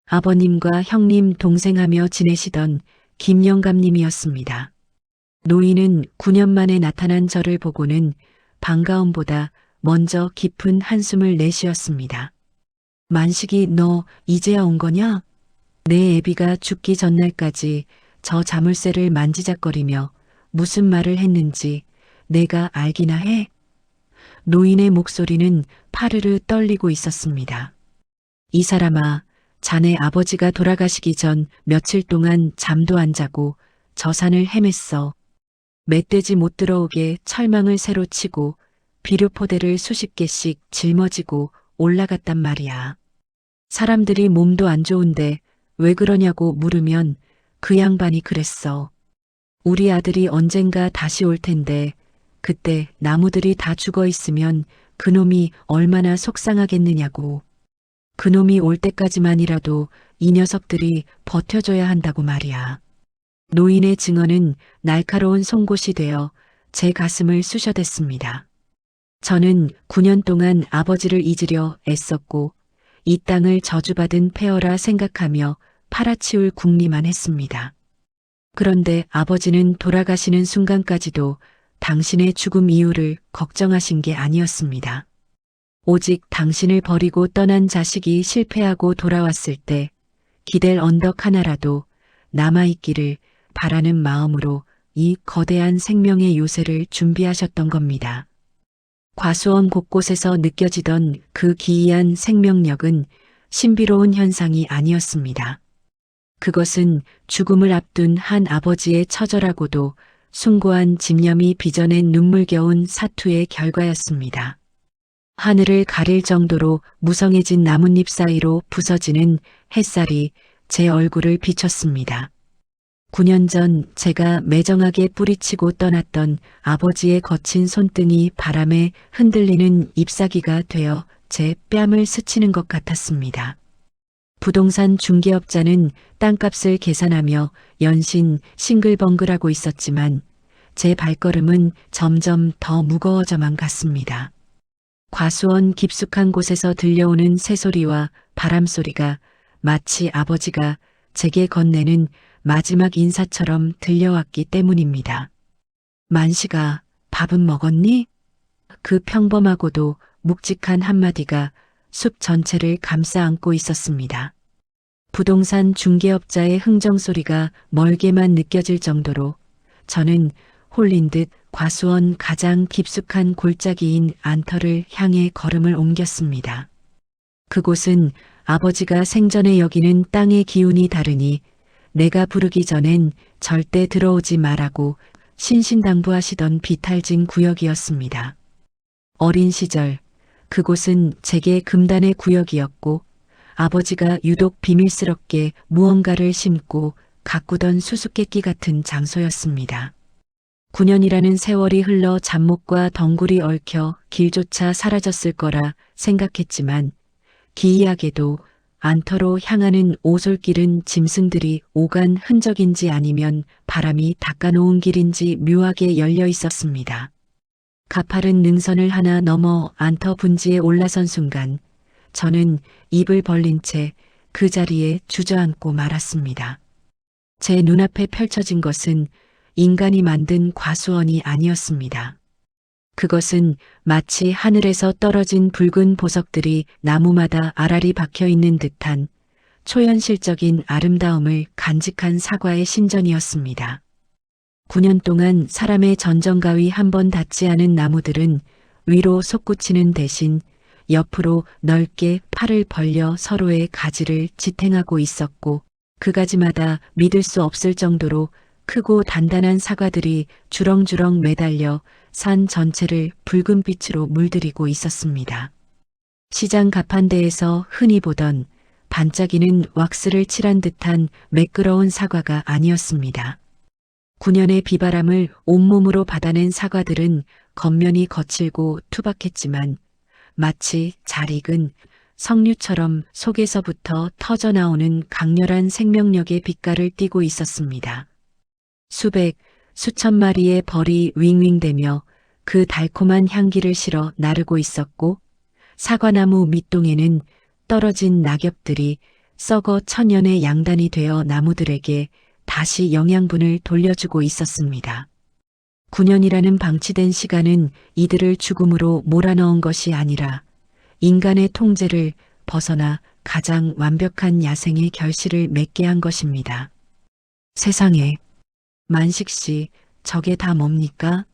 아버님과 형님 동생하며 지내시던 김영감님이었습니다. 노인은 9년 만에 나타난 저를 보고는 반가움보다 먼저 깊은 한숨을 내쉬었습니다. 만식이 너 이제야 온 거냐? 내 애비가 죽기 전날까지 저 자물쇠를 만지작거리며 무슨 말을 했는지 내가 알기나 해? 노인의 목소리는 파르르 떨리고 있었습니다. 이 사람아, 자네 아버지가 돌아가시기 전 며칠 동안 잠도 안 자고 저 산을 헤맸어. 멧돼지 못 들어오게 철망을 새로 치고 비료 포대를 수십 개씩 짊어지고 올라갔단 말이야. 사람들이 몸도 안 좋은데 왜 그러냐고 물으면 그 양반이 그랬어. 우리 아들이 언젠가 다시 올 텐데 그때 나무들이 다 죽어 있으면 그놈이 얼마나 속상하겠느냐고. 그놈이 올 때까지만이라도 이 녀석들이 버텨줘야 한다고 말이야. 노인의 증언은 날카로운 송곳이 되어 제 가슴을 쑤셔댔습니다. 저는 9년 동안 아버지를 잊으려 애썼고 이 땅을 저주받은 폐허라 생각하며 팔아치울 궁리만 했습니다. 그런데 아버지는 돌아가시는 순간까지도 당신의 죽음 이유를 걱정하신 게 아니었습니다. 오직 당신을 버리고 떠난 자식이 실패하고 돌아왔을 때 기댈 언덕 하나라도 남아있기를 바라는 마음으로 이 거대한 생명의 요새를 준비하셨던 겁니다. 과수원 곳곳에서 느껴지던 그 기이한 생명력은 신비로운 현상이 아니었습니다. 그것은 죽음을 앞둔 한 아버지의 처절하고도 숭고한 집념이 빚어낸 눈물겨운 사투의 결과였습니다. 하늘을 가릴 정도로 무성해진 나뭇잎 사이로 부서지는 햇살이 제 얼굴을 비췄습니다. 9년 전 제가 매정하게 뿌리치고 떠났던 아버지의 거친 손등이 바람에 흔들리는 잎사귀가 되어 제 뺨을 스치는 것 같았습니다. 부동산 중개업자는 땅값을 계산하며 연신 싱글벙글하고 있었지만 제 발걸음은 점점 더 무거워져만 갔습니다. 과수원 깊숙한 곳에서 들려오는 새소리와 바람소리가 마치 아버지가 제게 건네는 마지막 인사처럼 들려왔기 때문입니다. 만식아, 밥은 먹었니? 그 평범하고도 묵직한 한마디가 숲 전체를 감싸 안고 있었습니다. 부동산 중개업자의 흥정소리가 멀게만 느껴질 정도로 저는 홀린 듯 과수원 가장 깊숙한 골짜기인 안터를 향해 걸음을 옮겼습니다. 그곳은 아버지가 생전에 여기는 땅의 기운이 다르니 내가 부르기 전엔 절대 들어오지 말라고 신신당부하시던 비탈진 구역이었습니다. 어린 시절 그곳은 제게 금단의 구역이었고 아버지가 유독 비밀스럽게 무언가를 심고 가꾸던 수수께끼 같은 장소였습니다. 9년이라는 세월이 흘러 잡목과 덩굴이 얽혀 길조차 사라졌을 거라 생각했지만 기이하게도 안터로 향하는 오솔길은 짐승들이 오간 흔적인지 아니면 바람이 닦아놓은 길인지 묘하게 열려 있었습니다. 가파른 능선을 하나 넘어 안터 분지에 올라선 순간 저는 입을 벌린 채 그 자리에 주저앉고 말았습니다. 제 눈앞에 펼쳐진 것은 인간이 만든 과수원이 아니었습니다. 그것은 마치 하늘에서 떨어진 붉은 보석들이 나무마다 알알이 박혀 있는 듯한 초현실적인 아름다움을 간직한 사과의 신전이었습니다. 9년 동안 사람의 전정가위 한 번 닿지 않은 나무들은 위로 솟구치는 대신 옆으로 넓게 팔을 벌려 서로의 가지를 지탱하고 있었고 그 가지마다 믿을 수 없을 정도로 크고 단단한 사과들이 주렁주렁 매달려 산 전체를 붉은 빛으로 물들이고 있었습니다. 시장 가판대에서 흔히 보던 반짝이는 왁스를 칠한 듯한 매끄러운 사과가 아니었습니다. 9년의 비바람을 온몸으로 받아낸 사과들은 겉면이 거칠고 투박했지만 마치 잘 익은 석류처럼 속에서부터 터져나오는 강렬한 생명력의 빛깔을 띠고 있었습니다. 수백, 수천 마리의 벌이 윙윙대며 그 달콤한 향기를 실어 나르고 있었고 사과나무 밑동에는 떨어진 낙엽들이 썩어 천연의 양단이 되어 나무들에게 다시 영양분을 돌려주고 있었습니다. 9년이라는 방치된 시간은 이들을 죽음으로 몰아넣은 것이 아니라 인간의 통제를 벗어나 가장 완벽한 야생의 결실을 맺게 한 것입니다. 세상에, 만식 씨, 저게 다 뭡니까?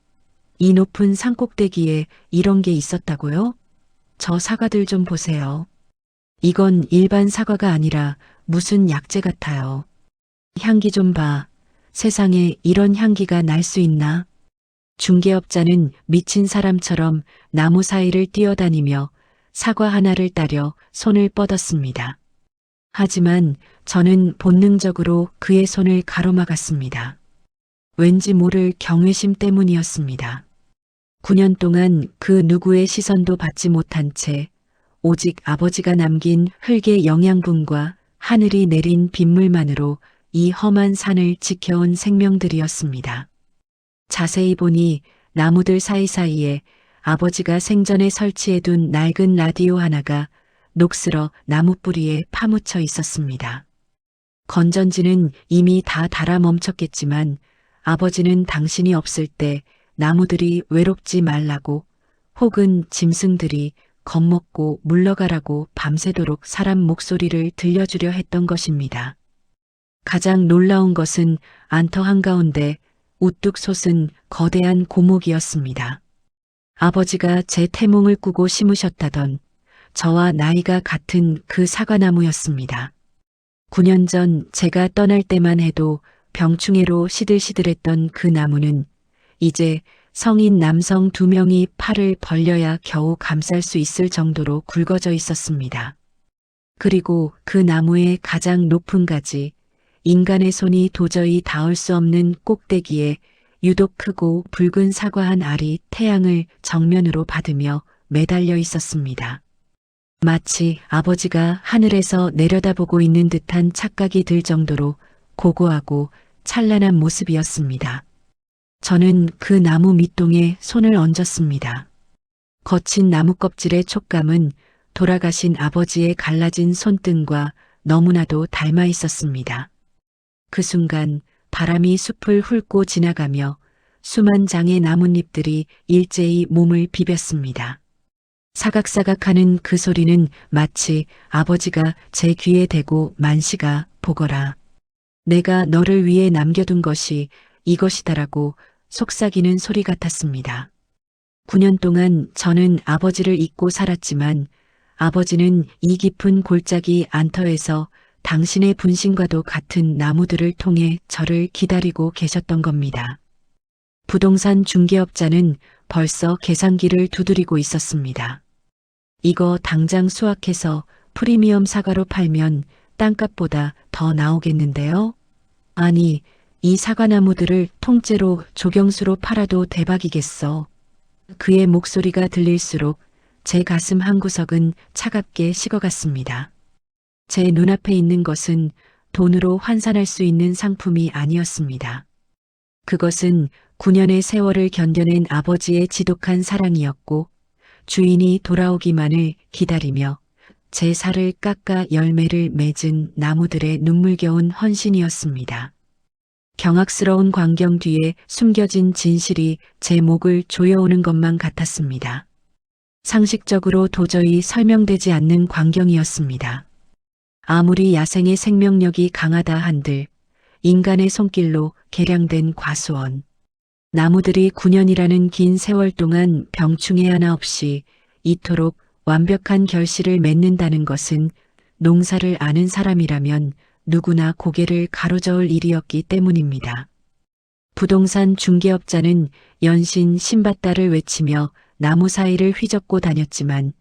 이 높은 산꼭대기에 이런 게 있었다고요? 저 사과들 좀 보세요. 이건 일반 사과가 아니라 무슨 약재 같아요. 향기 좀 봐. 세상에 이런 향기가 날 수 있나? 중개업자는 미친 사람처럼 나무 사이를 뛰어다니며 사과 하나를 따려 손을 뻗었습니다. 하지만 저는 본능적으로 그의 손을 가로막았습니다. 왠지 모를 경외심 때문이었습니다. 9년 동안 그 누구의 시선도 받지 못한 채 오직 아버지가 남긴 흙의 영양분과 하늘이 내린 빗물만으로 이 험한 산을 지켜온 생명들이었습니다. 자세히 보니 나무들 사이사이에 아버지가 생전에 설치해둔 낡은 라디오 하나가 녹슬어 나무 뿌리에 파묻혀 있었습니다. 건전지는 이미 다 닳아 멈췄겠지만 아버지는 당신이 없을 때 나무들이 외롭지 말라고 혹은 짐승들이 겁먹고 물러가라고 밤새도록 사람 목소리를 들려주려 했던 것입니다. 가장 놀라운 것은 안터 한가운데 우뚝 솟은 거대한 고목이었습니다. 아버지가 제 태몽을 꾸고 심으셨다던 저와 나이가 같은 그 사과나무였습니다. 9년 전 제가 떠날 때만 해도 병충해로 시들시들했던 그 나무는 이제 성인 남성 2명이 팔을 벌려야 겨우 감쌀 수 있을 정도로 굵어져 있었습니다. 그리고 그 나무의 가장 높은 가지, 인간의 손이 도저히 닿을 수 없는 꼭대기에 유독 크고 붉은 사과 한 알이 태양을 정면으로 받으며 매달려 있었습니다. 마치 아버지가 하늘에서 내려다보고 있는 듯한 착각이 들 정도로 고고하고 찬란한 모습이었습니다. 저는 그 나무 밑동에 손을 얹었습니다. 거친 나무 껍질의 촉감은 돌아가신 아버지의 갈라진 손등과 너무나도 닮아 있었습니다. 그 순간 바람이 숲을 훑고 지나가며 수만 장의 나뭇잎들이 일제히 몸을 비볐습니다. 사각사각하는 그 소리는 마치 아버지가 제 귀에 대고 만시가 보거라. 내가 너를 위해 남겨둔 것이 이것이다라고 속삭이는 소리 같았습니다. 9년 동안 저는 아버지를 잊고 살았지만 아버지는 이 깊은 골짜기 안터에서 당신의 분신과도 같은 나무들을 통해 저를 기다리고 계셨던 겁니다. 부동산 중개업자는 벌써 계산기를 두드리고 있었습니다. 이거 당장 수확해서 프리미엄 사과로 팔면 땅값보다 더 나오겠는데요? 아니, 이 사과나무들을 통째로 조경수로 팔아도 대박이겠어. 그의 목소리가 들릴수록 제 가슴 한구석은 차갑게 식어갔습니다. 제 눈앞에 있는 것은 돈으로 환산할 수 있는 상품이 아니었습니다. 그것은 9년의 세월을 견뎌낸 아버지의 지독한 사랑이었고 주인이 돌아오기만을 기다리며 제 살을 깎아 열매를 맺은 나무들의 눈물겨운 헌신이었습니다. 경악스러운 광경 뒤에 숨겨진 진실이 제 목을 조여오는 것만 같았습니다. 상식적으로 도저히 설명되지 않는 광경이었습니다. 아무리 야생의 생명력이 강하다 한들 인간의 손길로 개량된 과수원. 나무들이 9년이라는 긴 세월 동안 병충해 하나 없이 이토록 완벽한 결실을 맺는다는 것은 농사를 아는 사람이라면 누구나 고개를 가로저을 일이었기 때문입니다. 부동산 중개업자는 연신 신받다를 외치며 나무 사이를 휘젓고 다녔지만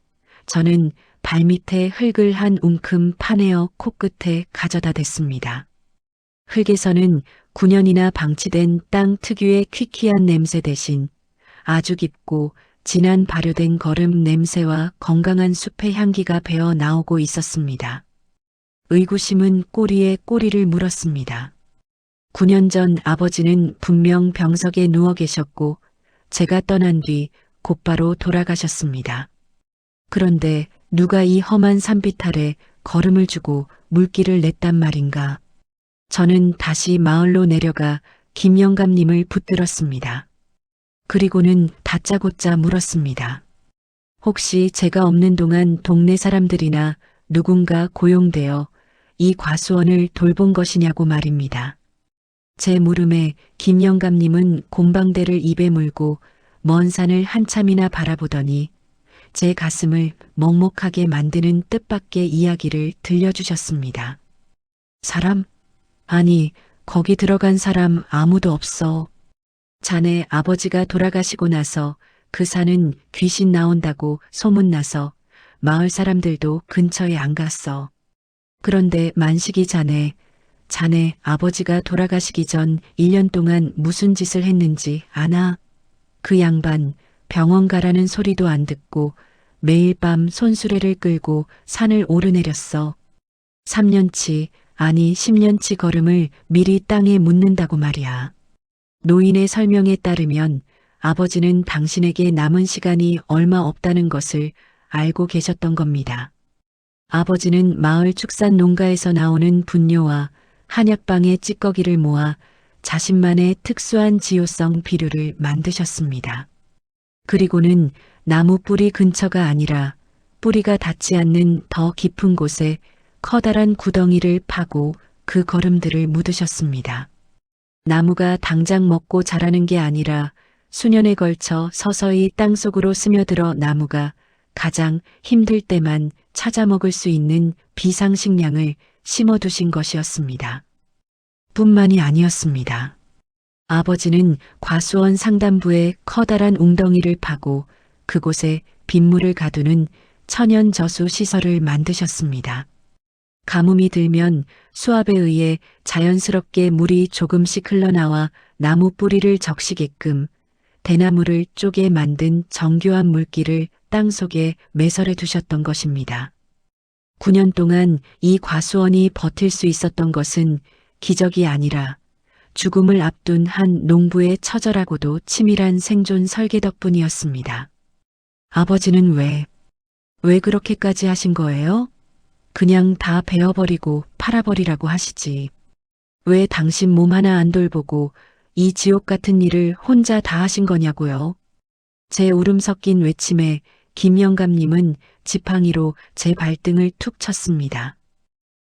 저는 발밑에 흙을 한 웅큼 파내어 코끝에 가져다 댔습니다. 흙에서는 9년이나 방치된 땅 특유의 퀴퀴한 냄새 대신 아주 깊고 진한 발효된 거름 냄새와 건강한 숲의 향기가 배어 나오고 있었습니다. 의구심은 꼬리에 꼬리를 물었습니다. 9년 전 아버지는 분명 병석에 누워 계셨고 제가 떠난 뒤 곧바로 돌아가셨습니다. 그런데 누가 이 험한 산빛 아래 걸음을 주고 물길을 냈단 말인가. 저는 다시 마을로 내려가 김영감님을 붙들었습니다. 그리고는 다짜고짜 물었습니다. 혹시 제가 없는 동안 동네 사람들이나 누군가 고용되어 이 과수원을 돌본 것이냐고 말입니다. 제 물음에 김영감님은 곰방대를 입에 물고 먼 산을 한참이나 바라보더니 제 가슴을 먹먹하게 만드는 뜻밖의 이야기를 들려주셨습니다. 사람? 아니, 거기 들어간 사람 아무도 없어. 자네 아버지가 돌아가시고 나서 그 산은 귀신 나온다고 소문나서 마을 사람들도 근처에 안 갔어. 그런데 만식이 자네 아버지가 돌아가시기 전 1년 동안 무슨 짓을 했는지 아나? 그 양반 병원 가라는 소리도 안 듣고 매일 밤 손수레를 끌고 산을 오르내렸어. 3년치, 아니 10년치 걸음을 미리 땅에 묻는다고 말이야. 노인의 설명에 따르면 아버지는 당신에게 남은 시간이 얼마 없다는 것을 알고 계셨던 겁니다. 아버지는 마을 축산 농가에서 나오는 분뇨와 한약방의 찌꺼기를 모아 자신만의 특수한 지효성 비료를 만드셨습니다. 그리고는 나무 뿌리 근처가 아니라 뿌리가 닿지 않는 더 깊은 곳에 커다란 구덩이를 파고 그 거름들을 묻으셨습니다. 나무가 당장 먹고 자라는 게 아니라 수년에 걸쳐 서서히 땅속으로 스며들어 나무가 가장 힘들 때만 찾아 먹을 수 있는 비상식량을 심어두신 것이었습니다. 뿐만이 아니었습니다. 아버지는 과수원 상단부에 커다란 웅덩이를 파고 그곳에 빗물을 가두는 천연 저수 시설을 만드셨습니다. 가뭄이 들면 수압에 의해 자연스럽게 물이 조금씩 흘러나와 나무 뿌리를 적시게끔 대나무를 쪼개 만든 정교한 물길을 땅속에 매설해 두셨던 것입니다. 9년 동안 이 과수원이 버틸 수 있었던 것은 기적이 아니라 죽음을 앞둔 한 농부의 처절하고도 치밀한 생존 설계 덕분이었습니다. 아버지는 왜 그렇게까지 하신 거예요? 그냥 다 베어버리고 팔아버리라고 하시지. 왜 당신 몸 하나 안 돌보고 이 지옥 같은 일을 혼자 다 하신 거냐고요. 제 울음 섞인 외침에 김영감님은 지팡이로 제 발등을 툭 쳤습니다.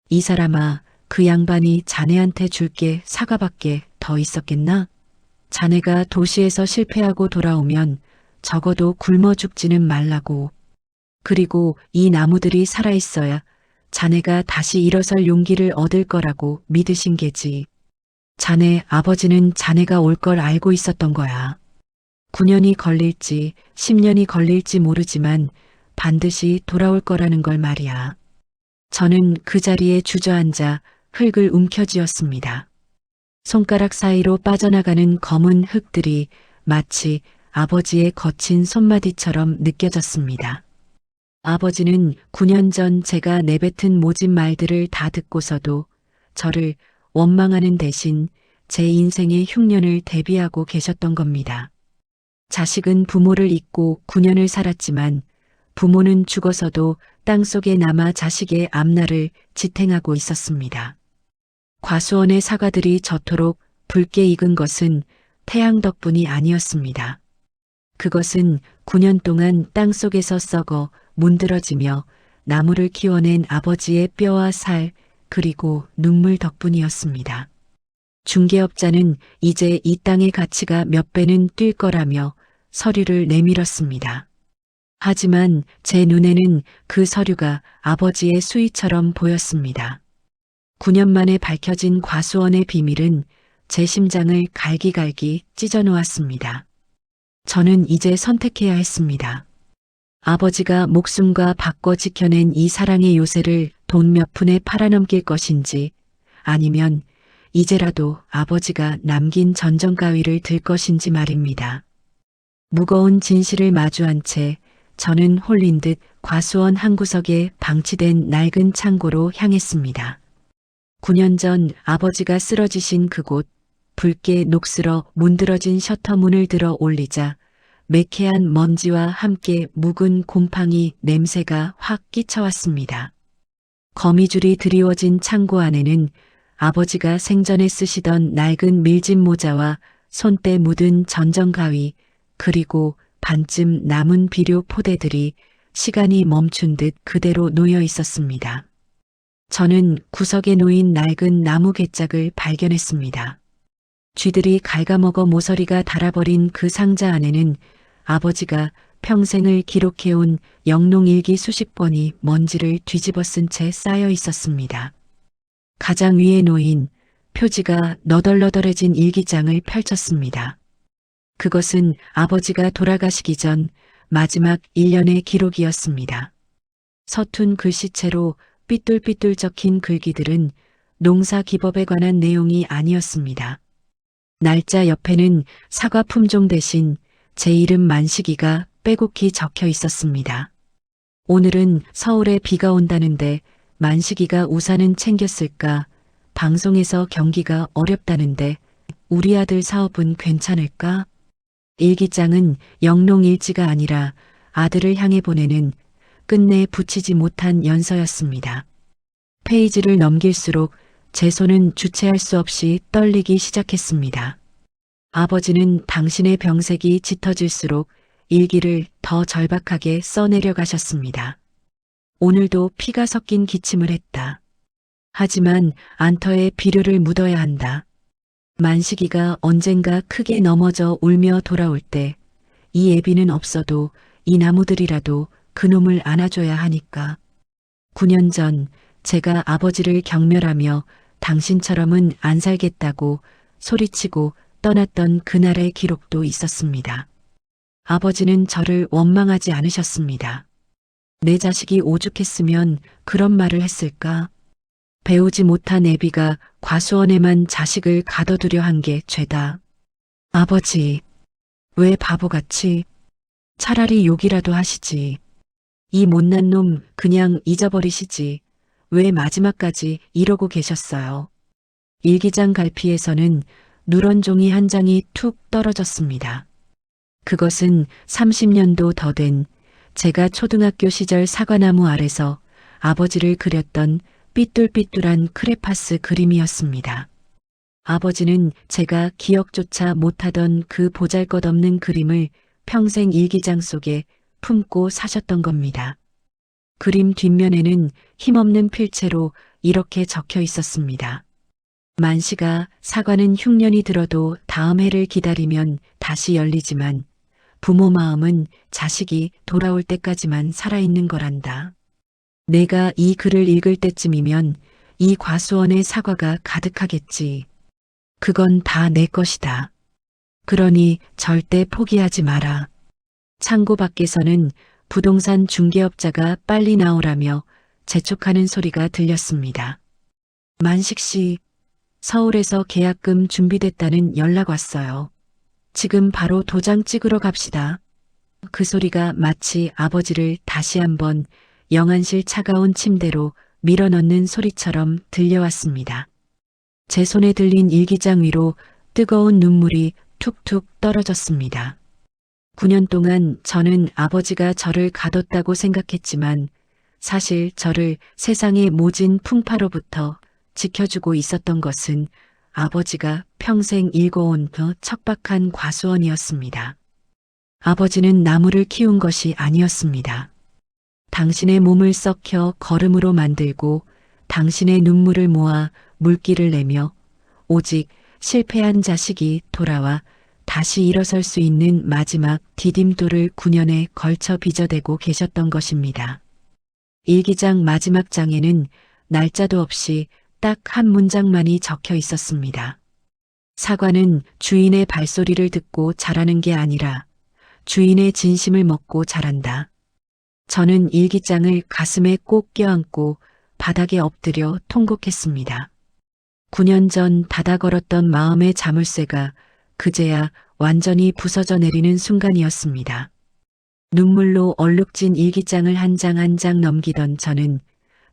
이 사람아, 그 양반이 자네한테 줄 게 사과밖에 더 있었겠나? 자네가 도시에서 실패하고 돌아오면 적어도 굶어 죽지는 말라고. 그리고 이 나무들이 살아있어야 자네가 다시 일어설 용기를 얻을 거라고 믿으신 게지. 자네 아버지는 자네가 올 걸 알고 있었던 거야. 9년이 걸릴지 10년이 걸릴지 모르지만 반드시 돌아올 거라는 걸 말이야. 저는 그 자리에 주저앉아 흙을 움켜쥐었습니다. 손가락 사이로 빠져나가는 검은 흙들이 마치 아버지의 거친 손마디처럼 느껴졌습니다. 아버지는 9년 전 제가 내뱉은 모진 말들을 다 듣고서도 저를 원망하는 대신 제 인생의 흉년을 대비하고 계셨던 겁니다. 자식은 부모를 잊고 9년을 살았지만 부모는 죽어서도 땅속에 남아 자식의 앞날을 지탱하고 있었습니다. 과수원의 사과들이 저토록 붉게 익은 것은 태양 덕분이 아니었습니다. 그것은 9년 동안 땅속에서 썩어 문드러지며 나무를 키워낸 아버지의 뼈와 살 그리고 눈물 덕분이었습니다. 중개업자는 이제 이 땅의 가치가 몇 배는 뛸 거라며 서류를 내밀었습니다. 하지만 제 눈에는 그 서류가 아버지의 수의처럼 보였습니다. 9년 만에 밝혀진 과수원의 비밀은 제 심장을 갈기갈기 찢어놓았습니다. 저는 이제 선택해야 했습니다. 아버지가 목숨과 바꿔 지켜낸 이 사랑의 요새를 돈 몇 푼에 팔아넘길 것인지 아니면 이제라도 아버지가 남긴 전정가위를 들 것인지 말입니다. 무거운 진실을 마주한 채 저는 홀린 듯 과수원 한 구석에 방치된 낡은 창고로 향했습니다. 9년 전 아버지가 쓰러지신 그곳, 붉게 녹슬어 문드러진 셔터 문을 들어 올리자 매캐한 먼지와 함께 묵은 곰팡이 냄새가 확 끼쳐왔습니다. 거미줄이 드리워진 창고 안에는 아버지가 생전에 쓰시던 낡은 밀짚 모자와 손때 묻은 전정가위 그리고 반쯤 남은 비료 포대들이 시간이 멈춘 듯 그대로 놓여 있었습니다. 저는 구석에 놓인 낡은 나무 괴짝을 발견했습니다. 쥐들이 갉아먹어 모서리가 닳아버린 그 상자 안에는 아버지가 평생을 기록해온 영농일기 수십 권이 먼지를 뒤집어 쓴 채 쌓여 있었습니다. 가장 위에 놓인 표지가 너덜너덜해진 일기장을 펼쳤습니다. 그것은 아버지가 돌아가시기 전 마지막 1년의 기록이었습니다. 서툰 글씨체로 삐뚤삐뚤 적힌 글귀들은 농사 기법에 관한 내용이 아니었습니다. 날짜 옆에는 사과 품종 대신 제 이름 만식이가 빼곡히 적혀 있었습니다. 오늘은 서울에 비가 온다는데 만식이가 우산은 챙겼을까? 방송에서 경기가 어렵다는데 우리 아들 사업은 괜찮을까? 일기장은 영롱일지가 아니라 아들을 향해 보내는 끝내 붙이지 못한 연서였습니다. 페이지를 넘길수록 제 손은 주체할 수 없이 떨리기 시작했습니다. 아버지는 당신의 병색이 짙어질수록 일기를 더 절박하게 써내려 가셨습니다. 오늘도 피가 섞인 기침을 했다. 하지만 안터에 비료를 묻어야 한다. 만식이가 언젠가 크게 넘어져 울며 돌아올 때 이 애비는 없어도 이 나무들이라도 그놈을 안아줘야 하니까. 9년 전 제가 아버지를 경멸하며 당신처럼은 안 살겠다고 소리치고 떠났던 그날의 기록도 있었습니다. 아버지는 저를 원망하지 않으셨습니다. 내 자식이 오죽했으면 그런 말을 했을까? 배우지 못한 애비가 과수원에만 자식을 가둬두려 한 게 죄다. 아버지, 왜 바보같이? 차라리 욕이라도 하시지. 이 못난 놈 그냥 잊어버리시지. 왜 마지막까지 이러고 계셨어요? 일기장 갈피에서는 누런 종이 한 장이 툭 떨어졌습니다. 그것은 30년도 더 된 제가 초등학교 시절 사과나무 아래서 아버지를 그렸던 삐뚤삐뚤한 크레파스 그림이었습니다. 아버지는 제가 기억조차 못하던 그 보잘것없는 그림을 평생 일기장 속에 품고 사셨던 겁니다. 그림 뒷면에는 힘없는 필체로 이렇게 적혀 있었습니다. 만시가 사과는 흉년이 들어도 다음 해를 기다리면 다시 열리지만 부모 마음은 자식이 돌아올 때까지만 살아있는 거란다. 내가 이 글을 읽을 때쯤이면 이 과수원에 사과가 가득하겠지. 그건 다 내 것이다. 그러니 절대 포기하지 마라. 창고 밖에서는 부동산 중개업자가 빨리 나오라며 재촉하는 소리가 들렸습니다. 만식 씨, 서울에서 계약금 준비됐다는 연락 왔어요. 지금 바로 도장 찍으러 갑시다. 그 소리가 마치 아버지를 다시 한번 영안실 차가운 침대로 밀어넣는 소리처럼 들려왔습니다. 제 손에 들린 일기장 위로 뜨거운 눈물이 툭툭 떨어졌습니다. 9년 동안 저는 아버지가 저를 가뒀다고 생각했지만 사실 저를 세상의 모진 풍파로부터 지켜주고 있었던 것은 아버지가 평생 일궈온 그 척박한 과수원이었습니다. 아버지는 나무를 키운 것이 아니었습니다. 당신의 몸을 썩혀 거름으로 만들고 당신의 눈물을 모아 물기를 내며 오직 실패한 자식이 돌아와 다시 일어설 수 있는 마지막 디딤돌을 9년에 걸쳐 빚어대고 계셨던 것입니다. 일기장 마지막 장에는 날짜도 없이 딱 한 문장만이 적혀 있었습니다. 사과는 주인의 발소리를 듣고 자라는 게 아니라 주인의 진심을 먹고 자란다. 저는 일기장을 가슴에 꼭 껴안고 바닥에 엎드려 통곡했습니다. 9년 전 닫아 걸었던 마음의 자물쇠가 그제야 완전히 부서져 내리는 순간이었습니다. 눈물로 얼룩진 일기장을 한 장 한 장 넘기던 저는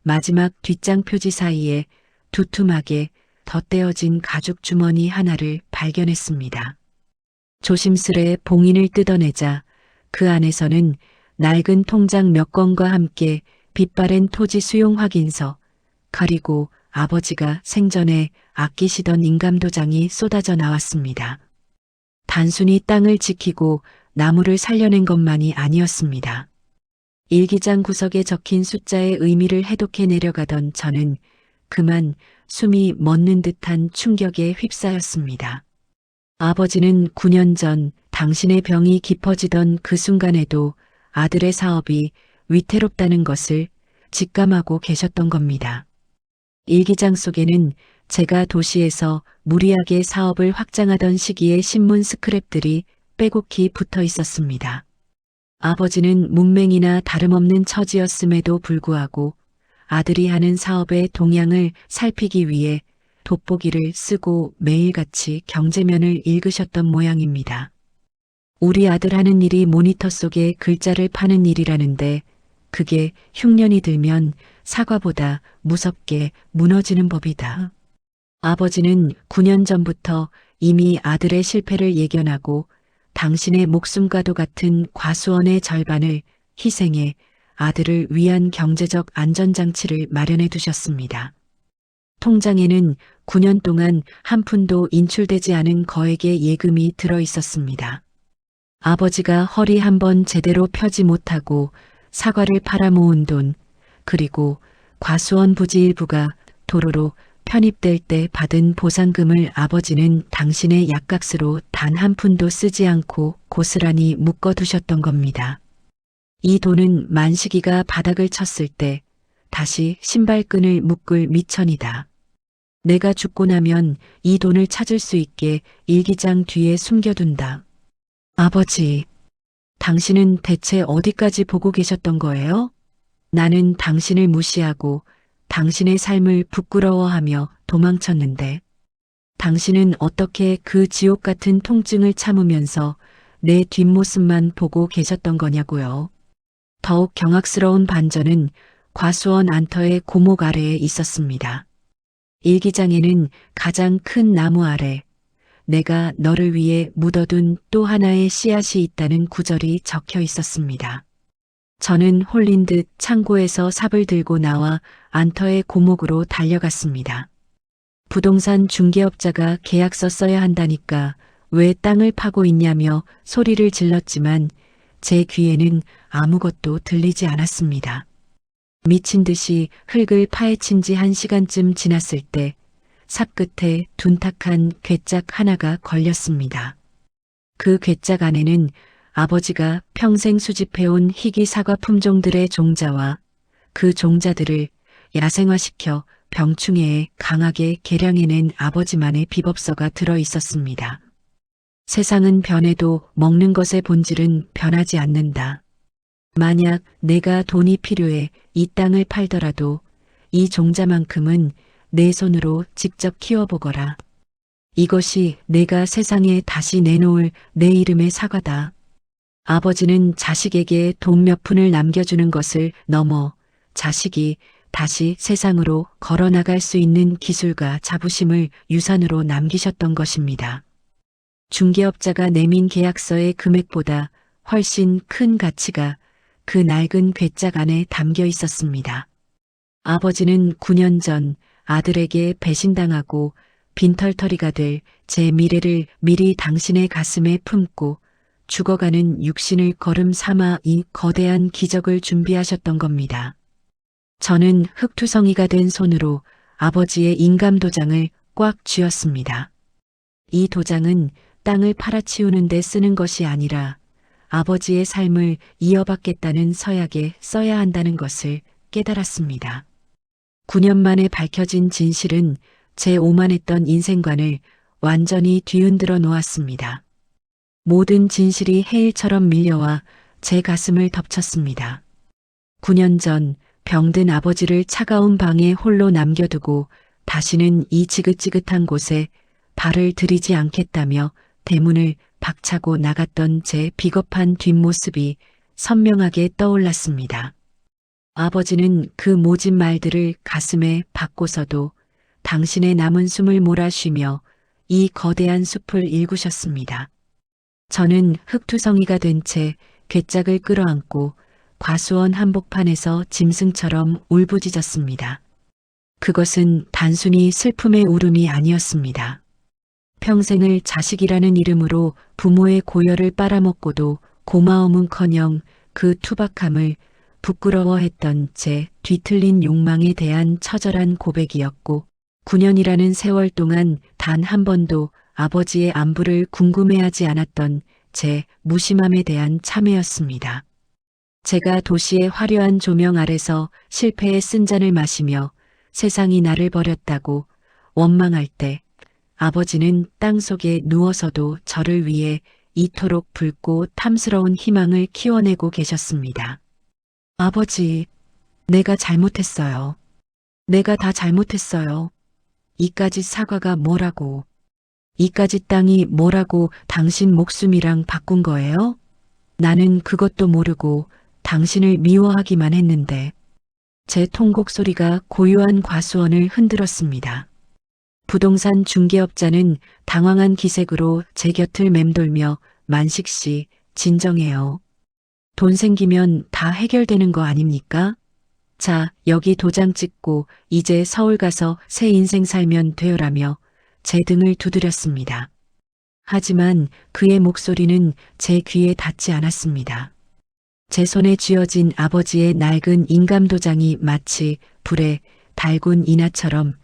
마지막 뒷장 표지 사이에 두툼하게 덧대어진 가죽 주머니 하나를 발견했습니다. 조심스레 봉인을 뜯어내자 그 안에서는 낡은 통장 몇 건과 함께 빛바랜 토지 수용 확인서, 그리고 아버지가 생전에 아끼시던 인감도장이 쏟아져 나왔습니다. 단순히 땅을 지키고 나무를 살려낸 것만이 아니었습니다. 일기장 구석에 적힌 숫자의 의미를 해독해 내려가던 저는 그만 숨이 멎는 듯한 충격에 휩싸였습니다. 아버지는 9년 전 당신의 병이 깊어지던 그 순간에도 아들의 사업이 위태롭다는 것을 직감하고 계셨던 겁니다. 일기장 속에는 제가 도시에서 무리하게 사업을 확장하던 시기의 신문 스크랩들이 빼곡히 붙어 있었습니다. 아버지는 문맹이나 다름없는 처지였음에도 불구하고 아들이 하는 사업의 동향을 살피기 위해 돋보기를 쓰고 매일같이 경제면을 읽으셨던 모양입니다. 우리 아들 하는 일이 모니터 속에 글자를 파는 일이라는데 그게 흉년이 들면 사과보다 무섭게 무너지는 법이다. 아버지는 9년 전부터 이미 아들의 실패를 예견하고 당신의 목숨과도 같은 과수원의 절반을 희생해 아들을 위한 경제적 안전장치를 마련해 두셨습니다. 통장에는 9년 동안 한 푼도 인출되지 않은 거액의 예금이 들어 있었습니다. 아버지가 허리 한번 제대로 펴지 못하고 사과를 팔아 모은 돈, 그리고 과수원 부지 일부가 도로로 편입될 때 받은 보상금을 아버지는 당신의 약값으로 단 한 푼도 쓰지 않고 고스란히 묶어두셨던 겁니다. 이 돈은 만식이가 바닥을 쳤을 때 다시 신발끈을 묶을 미천이다. 내가 죽고 나면 이 돈을 찾을 수 있게 일기장 뒤에 숨겨둔다. 아버지, 당신은 대체 어디까지 보고 계셨던 거예요? 나는 당신을 무시하고 당신의 삶을 부끄러워하며 도망쳤는데 당신은 어떻게 그 지옥 같은 통증을 참으면서 내 뒷모습만 보고 계셨던 거냐고요. 더욱 경악스러운 반전은 과수원 안터의 고목 아래에 있었습니다. 일기장에는 가장 큰 나무 아래 내가 너를 위해 묻어둔 또 하나의 씨앗이 있다는 구절이 적혀 있었습니다. 저는 홀린 듯 창고에서 삽을 들고 나와 안터의 고목으로 달려갔습니다. 부동산 중개업자가 계약서 써야 한다니까 왜 땅을 파고 있냐며 소리를 질렀지만 제 귀에는 아무것도 들리지 않았습니다. 미친 듯이 흙을 파헤친 지 1시간쯤 지났을 때 삽 끝에 둔탁한 괴짝 하나가 걸렸습니다. 그 괴짝 안에는 아버지가 평생 수집해온 희귀 사과 품종들의 종자와 그 종자들을 야생화시켜 병충해에 강하게 개량해낸 아버지만의 비법서가 들어 있었습니다. 세상은 변해도 먹는 것의 본질은 변하지 않는다. 만약 내가 돈이 필요해 이 땅을 팔더라도 이 종자만큼은 내 손으로 직접 키워보거라. 이것이 내가 세상에 다시 내놓을 내 이름의 사과다. 아버지는 자식에게 돈 몇 푼을 남겨주는 것을 넘어 자식이 다시 세상으로 걸어나갈 수 있는 기술과 자부심을 유산으로 남기셨던 것입니다. 중개업자가 내민 계약서의 금액보다 훨씬 큰 가치가 그 낡은 괴짝 안에 담겨 있었습니다. 아버지는 9년 전 아들에게 배신당하고 빈털터리가 될 제 미래를 미리 당신의 가슴에 품고 죽어가는 육신을 걸음 삼아 이 거대한 기적을 준비하셨던 겁니다. 저는 흙투성이가 된 손으로 아버지의 인감도장을 꽉 쥐었습니다. 이 도장은 땅을 팔아치우는 데 쓰는 것이 아니라 아버지의 삶을 이어받겠다는 서약에 써야 한다는 것을 깨달았습니다. 9년 만에 밝혀진 진실은 제 오만했던 인생관을 완전히 뒤흔들어 놓았습니다. 모든 진실이 해일처럼 밀려와 제 가슴을 덮쳤습니다. 9년 전 병든 아버지를 차가운 방에 홀로 남겨두고 다시는 이 지긋지긋한 곳에 발을 들이지 않겠다며 대문을 박차고 나갔던 제 비겁한 뒷모습이 선명하게 떠올랐습니다. 아버지는 그 모진 말들을 가슴에 받고서도 당신의 남은 숨을 몰아쉬며 이 거대한 숲을 일구셨습니다. 저는 흙투성이가 된 채 괴짝을 끌어안고 과수원 한복판에서 짐승처럼 울부짖었습니다. 그것은 단순히 슬픔의 울음이 아니었습니다. 평생을 자식이라는 이름으로 부모의 고열을 빨아먹고도 고마움은커녕 그 투박함을 부끄러워했던 제 뒤틀린 욕망에 대한 처절한 고백이었고 9년이라는 세월 동안 단 한 번도 아버지의 안부를 궁금해하지 않았던 제 무심함에 대한 참회였습니다. 제가 도시의 화려한 조명 아래서 실패의 쓴잔을 마시며 세상이 나를 버렸다고 원망할 때 아버지는 땅속에 누워서도 저를 위해 이토록 붉고 탐스러운 희망을 키워내고 계셨습니다. 아버지, 내가 잘못했어요. 내가 다 잘못했어요. 이까짓 사과가 뭐라고, 이까짓 땅이 뭐라고 당신 목숨이랑 바꾼 거예요? 나는 그것도 모르고 당신을 미워하기만 했는데. 제 통곡 소리가 고요한 과수원을 흔들었습니다. 부동산 중개업자는 당황한 기색으로 제 곁을 맴돌며 만식 씨, 진정해요. 돈 생기면 다 해결되는 거 아닙니까? 자, 여기 도장 찍고 이제 서울 가서 새 인생 살면 돼요라며 제 등을 두드렸습니다. 하지만 그의 목소리는 제 귀에 닿지 않았습니다. 제 손에 쥐어진 아버지의 낡은 인감도장이 마치 불에 달군 인화처럼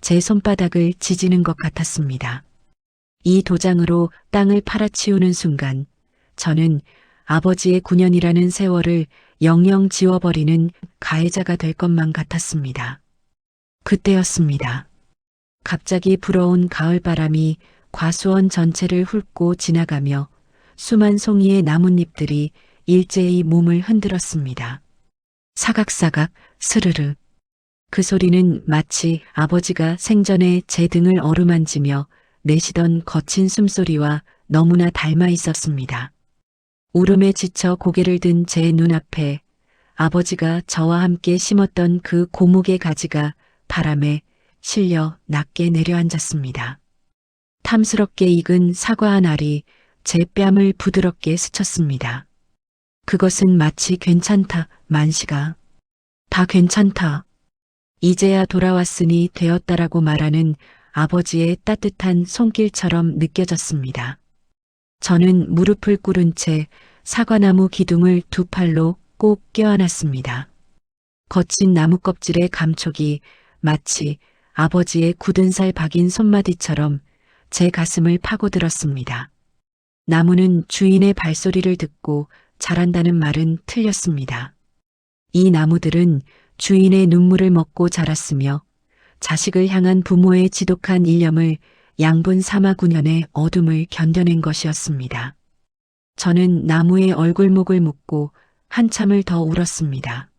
제 손바닥을 지지는 것 같았습니다. 이 도장으로 땅을 팔아치우는 순간 저는 아버지의 9년이라는 세월을 영영 지워버리는 가해자가 될 것만 같았습니다. 그때였습니다. 갑자기 불어온 가을바람이 과수원 전체를 훑고 지나가며 수만 송이의 나뭇잎들이 일제히 몸을 흔들었습니다. 사각사각 스르르. 그 소리는 마치 아버지가 생전에 제 등을 어루만지며 내쉬던 거친 숨소리와 너무나 닮아 있었습니다. 울음에 지쳐 고개를 든 제 눈앞에 아버지가 저와 함께 심었던 그 고목의 가지가 바람에 실려 낮게 내려앉았습니다. 탐스럽게 익은 사과 한 알이 제 뺨을 부드럽게 스쳤습니다. 그것은 마치 괜찮다, 만식아. 다 괜찮다. 이제야 돌아왔으니 되었다라고 말하는 아버지의 따뜻한 손길처럼 느껴졌습니다. 저는 무릎을 꿇은 채 사과나무 기둥을 두 팔로 꼭 껴안았습니다. 거친 나무 껍질의 감촉이 마치 아버지의 굳은 살 박인 손마디처럼 제 가슴을 파고들었습니다. 나무는 주인의 발소리를 듣고 자란다는 말은 틀렸습니다. 이 나무들은 주인의 눈물을 먹고 자랐으며 자식을 향한 부모의 지독한 일념을 양분 삼아 9년의 어둠을 견뎌낸 것이었습니다. 저는 나무의 얼굴목을 묶고 한참을 더 울었습니다.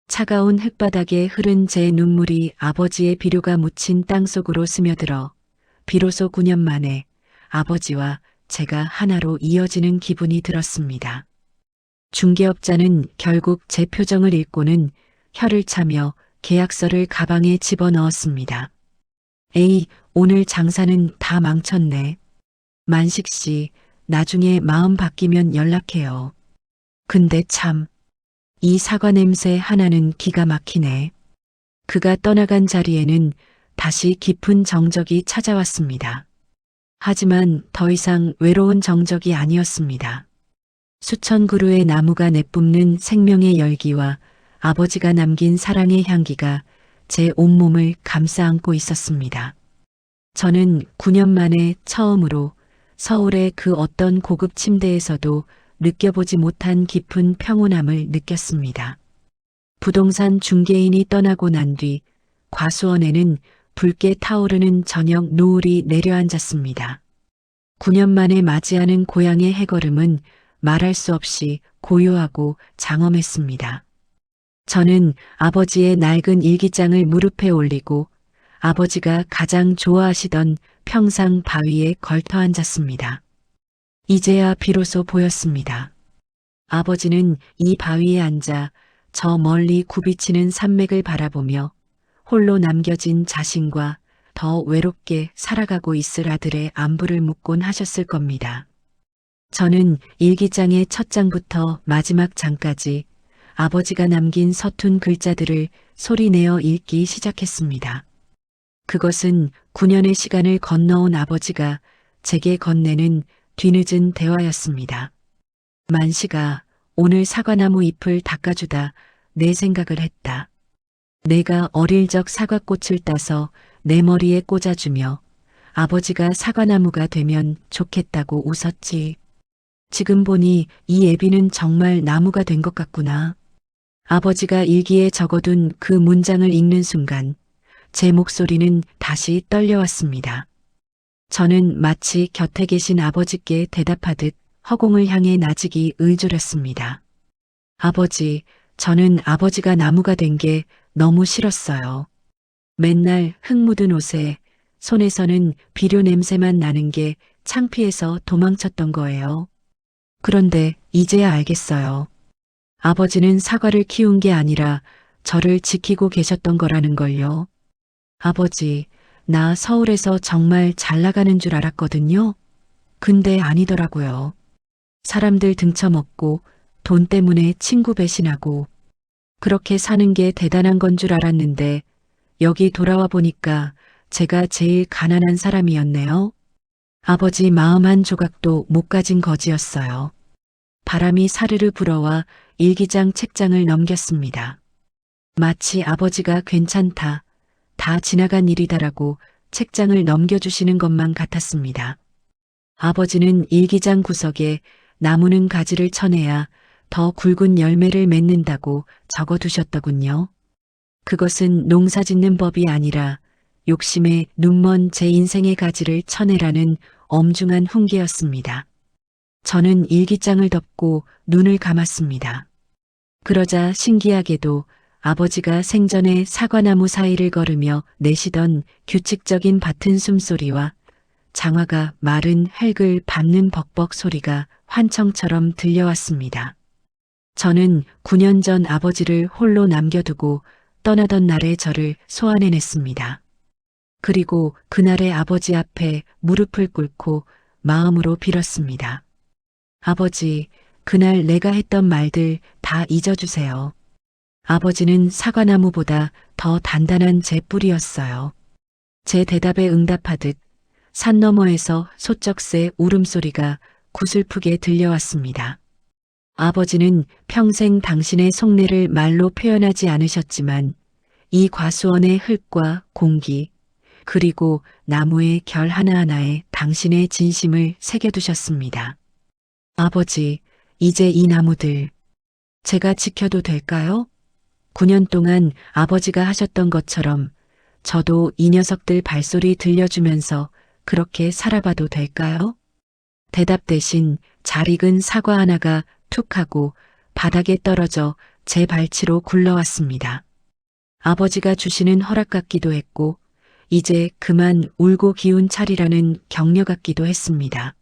차가운 흙바닥에 흐른 제 눈물이 아버지의 비료가 묻힌 땅속으로 스며들어 비로소 9년 만에 아버지와 제가 하나로 이어지는 기분이 들었습니다. 중개업자는 결국 제 표정을 읽고는 혀를 차며 계약서를 가방에 집어넣었습니다. 에이, 오늘 장사는 다 망쳤네. 만식 씨, 나중에 마음 바뀌면 연락해요. 근데 참, 이 사과 냄새 하나는 기가 막히네. 그가 떠나간 자리에는 다시 깊은 정적이 찾아왔습니다. 하지만 더 이상 외로운 정적이 아니었습니다. 수천 그루의 나무가 내뿜는 생명의 열기와 아버지가 남긴 사랑의 향기가 제 온몸을 감싸 안고 있었습니다. 저는 9년 만에 처음으로 서울의 그 어떤 고급 침대에서도 느껴보지 못한 깊은 평온함을 느꼈습니다. 부동산 중개인이 떠나고 난 뒤 과수원에는 붉게 타오르는 저녁 노을이 내려앉았습니다. 9년 만에 맞이하는 고향의 해걸음은 말할 수 없이 고요하고 장엄했습니다. 저는 아버지의 낡은 일기장을 무릎에 올리고 아버지가 가장 좋아하시던 평상 바위에 걸터 앉았습니다. 이제야 비로소 보였습니다. 아버지는 이 바위에 앉아 저 멀리 굽이치는 산맥을 바라보며 홀로 남겨진 자신과 더 외롭게 살아가고 있을 아들의 안부를 묻곤 하셨을 겁니다. 저는 일기장의 첫 장부터 마지막 장까지 아버지가 남긴 서툰 글자들을 소리내어 읽기 시작했습니다. 그것은 9년의 시간을 건너온 아버지가 제게 건네는 뒤늦은 대화였습니다. 만식아, 오늘 사과나무 잎을 닦아주다 내 생각을 했다. 내가 어릴 적 사과꽃을 따서 내 머리에 꽂아주며 아버지가 사과나무가 되면 좋겠다고 웃었지. 지금 보니 이 애비는 정말 나무가 된 것 같구나. 아버지가 일기에 적어둔 그 문장을 읽는 순간 제 목소리는 다시 떨려왔습니다. 저는 마치 곁에 계신 아버지께 대답하듯 허공을 향해 나직이 을조렸습니다. 아버지, 저는 아버지가 나무가 된 게 너무 싫었어요. 맨날 흙 묻은 옷에 손에서는 비료 냄새만 나는 게 창피해서 도망쳤던 거예요. 그런데 이제야 알겠어요. 아버지는 사과를 키운 게 아니라 저를 지키고 계셨던 거라는 걸요. 아버지, 나 서울에서 정말 잘 나가는 줄 알았거든요. 근데 아니더라고요. 사람들 등쳐먹고 돈 때문에 친구 배신하고 그렇게 사는 게 대단한 건 줄 알았는데 여기 돌아와 보니까 제가 제일 가난한 사람이었네요. 아버지 마음 한 조각도 못 가진 거지였어요. 바람이 사르르 불어와 일기장 책장을 넘겼습니다. 마치 아버지가 괜찮다, 다 지나간 일이다라고 책장을 넘겨주시는 것만 같았습니다. 아버지는 일기장 구석에 나무는 가지를 쳐내야 더 굵은 열매를 맺는다고 적어두셨더군요. 그것은 농사 짓는 법이 아니라 욕심에 눈먼 제 인생의 가지를 쳐내라는 엄중한 훈계였습니다. 저는 일기장을 덮고 눈을 감았습니다. 그러자 신기하게도 아버지가 생전에 사과나무 사이를 걸으며 내쉬던 규칙적인 밭은 숨소리와 장화가 마른 흙을 밟는 벅벅 소리가 환청처럼 들려왔습니다. 저는 9년 전 아버지를 홀로 남겨두고 떠나던 날의 저를 소환해냈습니다. 그리고 그날의 아버지 앞에 무릎을 꿇고 마음으로 빌었습니다. 아버지, 그날 내가 했던 말들 다 잊어주세요. 아버지는 사과나무보다 더 단단한 제 뿌리였어요. 제 대답에 응답하듯 산 너머에서 소쩍새 울음소리가 구슬프게 들려왔습니다. 아버지는 평생 당신의 속내를 말로 표현하지 않으셨지만 이 과수원의 흙과 공기, 그리고 나무의 결 하나하나에 당신의 진심을 새겨두셨습니다. 아버지, 이제 이 나무들 제가 지켜도 될까요? 9년 동안 아버지가 하셨던 것처럼 저도 이 녀석들 발소리 들려주면서 그렇게 살아봐도 될까요? 대답 대신 잘 익은 사과 하나가 툭 하고 바닥에 떨어져 제 발치로 굴러왔습니다. 아버지가 주시는 허락 같기도 했고 이제 그만 울고 기운 차리라는 격려 같기도 했습니다.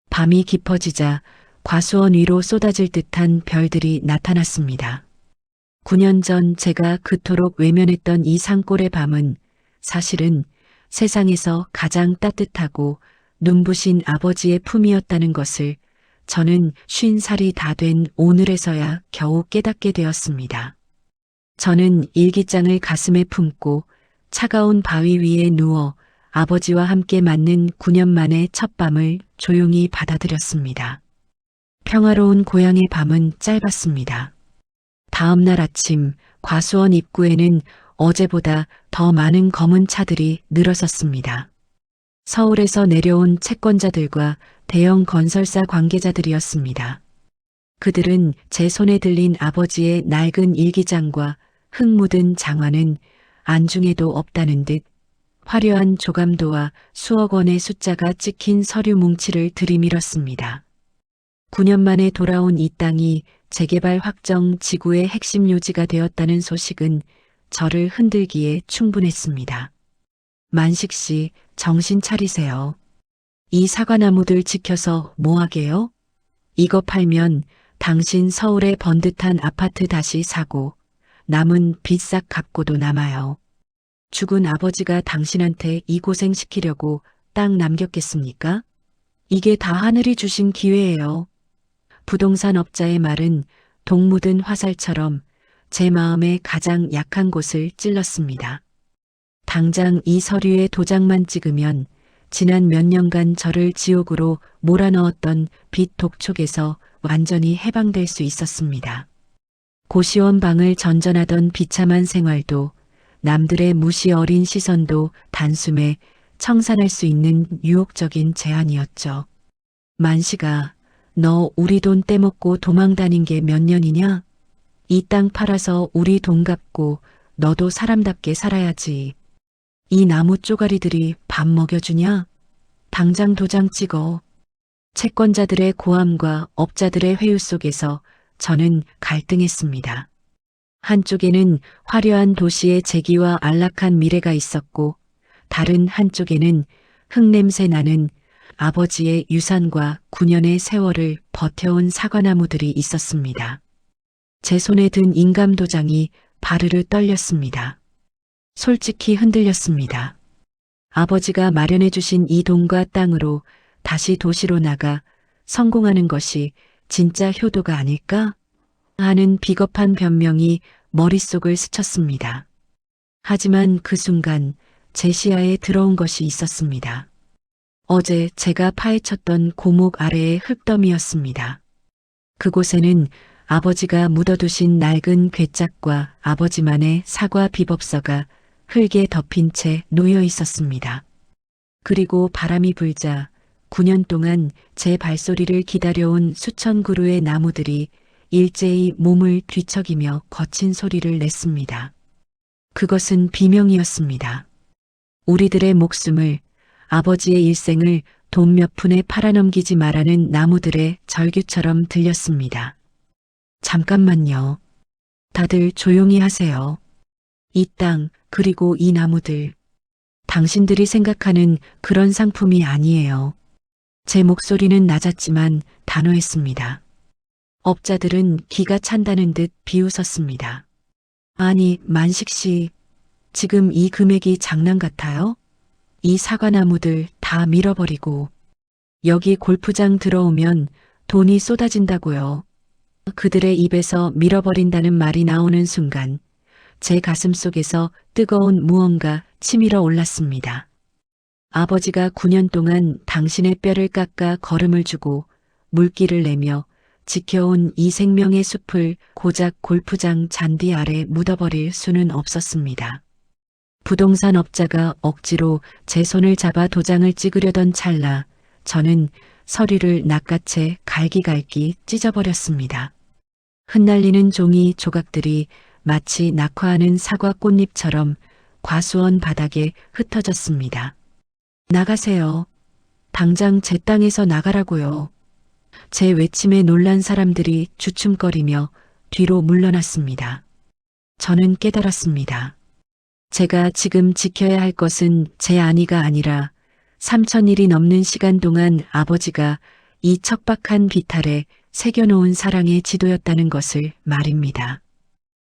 밤이 깊어지자 과수원 위로 쏟아질 듯한 별들이 나타났습니다. 9년 전 제가 그토록 외면했던 이 산골의 밤은 사실은 세상에서 가장 따뜻하고 눈부신 아버지의 품이었다는 것을 저는 50살이 다 된 오늘에서야 겨우 깨닫게 되었습니다. 저는 일기장을 가슴에 품고 차가운 바위 위에 누워 아버지와 함께 맞는 9년 만의 첫 밤을 조용히 받아들였습니다. 평화로운 고향의 밤은 짧았습니다. 다음 날 아침 과수원 입구에는 어제보다 더 많은 검은 차들이 늘어섰습니다. 서울에서 내려온 채권자들과 대형 건설사 관계자들이었습니다. 그들은 제 손에 들린 아버지의 낡은 일기장과 흙 묻은 장화는 안중에도 없다는 듯 화려한 조감도와 수억 원의 숫자가 찍힌 서류 뭉치를 들이밀었습니다. 9년 만에 돌아온 이 땅이 재개발 확정 지구의 핵심 요지가 되었다는 소식은 저를 흔들기에 충분했습니다. 만식 씨, 정신 차리세요. 이 사과나무들 지켜서 뭐하게요? 이거 팔면 당신 서울의 번듯한 아파트 다시 사고 남은 빚 싹 갚고도 남아요. 죽은 아버지가 당신한테 이 고생 시키려고 땅 남겼겠습니까? 이게 다 하늘이 주신 기회예요. 부동산 업자의 말은 독 묻은 화살처럼 제 마음의 가장 약한 곳을 찔렀습니다. 당장 이 서류에 도장만 찍으면 지난 몇 년간 저를 지옥으로 몰아넣었던 빚 독촉에서 완전히 해방될 수 있었습니다. 고시원 방을 전전하던 비참한 생활도 남들의 무시 어린 시선도 단숨에 청산할 수 있는 유혹적인 제안이었죠. 만식아, 너 우리 돈 떼먹고 도망 다닌 게 몇 년이냐? 이 땅 팔아서 우리 돈 갚고 너도 사람답게 살아야지. 이 나무 쪼가리들이 밥 먹여주냐? 당장 도장 찍어. 채권자들의 고함과 업자들의 회유 속에서 저는 갈등했습니다. 한쪽에는 화려한 도시의 재기와 안락한 미래가 있었고, 다른 한쪽에는 흙냄새 나는 아버지의 유산과 9년의 세월을 버텨온 사과나무들이 있었습니다. 제 손에 든 인감도장이 바르르 떨렸습니다. 솔직히 흔들렸습니다. 아버지가 마련해 주신 이 돈과 땅으로 다시 도시로 나가 성공하는 것이 진짜 효도가 아닐까? 하는 비겁한 변명이 머릿속을 스쳤습니다. 하지만 그 순간 제 시야에 들어온 것이 있었습니다. 어제 제가 파헤쳤던 고목 아래의 흙더미였습니다. 그곳에는 아버지가 묻어두신 낡은 괴짝과 아버지만의 사과 비법서가 흙에 덮인 채 놓여 있었습니다. 그리고 바람이 불자 9년 동안 제 발소리를 기다려온 수천 그루의 나무들이 일제히 몸을 뒤척이며 거친 소리를 냈습니다. 그것은 비명이었습니다. 우리들의 목숨을, 아버지의 일생을 돈 몇 푼에 팔아넘기지 말라는 나무들의 절규처럼 들렸습니다. 잠깐만요. 다들 조용히 하세요. 이 땅, 그리고 이 나무들. 당신들이 생각하는 그런 상품이 아니에요. 제 목소리는 낮았지만 단호했습니다. 업자들은 기가 찬다는 듯 비웃었습니다. 아니, 만식 씨, 지금 이 금액이 장난 같아요? 이 사과나무들 다 밀어버리고 여기 골프장 들어오면 돈이 쏟아진다고요. 그들의 입에서 밀어버린다는 말이 나오는 순간 제 가슴 속에서 뜨거운 무언가 치밀어 올랐습니다. 아버지가 9년 동안 당신의 뼈를 깎아 거름을 주고 물기를 내며 지켜온 이 생명의 숲을 고작 골프장 잔디 아래 묻어버릴 수는 없었습니다. 부동산 업자가 억지로 제 손을 잡아 도장을 찍으려던 찰나 저는 서류를 낚아채 갈기갈기 찢어버렸습니다. 흩날리는 종이 조각들이 마치 낙화하는 사과 꽃잎처럼 과수원 바닥에 흩어졌습니다. 나가세요. 당장 제 땅에서 나가라고요. 제 외침에 놀란 사람들이 주춤거리며 뒤로 물러났습니다. 저는 깨달았습니다. 제가 지금 지켜야 할 것은 제 안위가 아니라 3,000일이 넘는 시간 동안 아버지가 이 척박한 비탈에 새겨놓은 사랑의 지도였다는 것을 말입니다.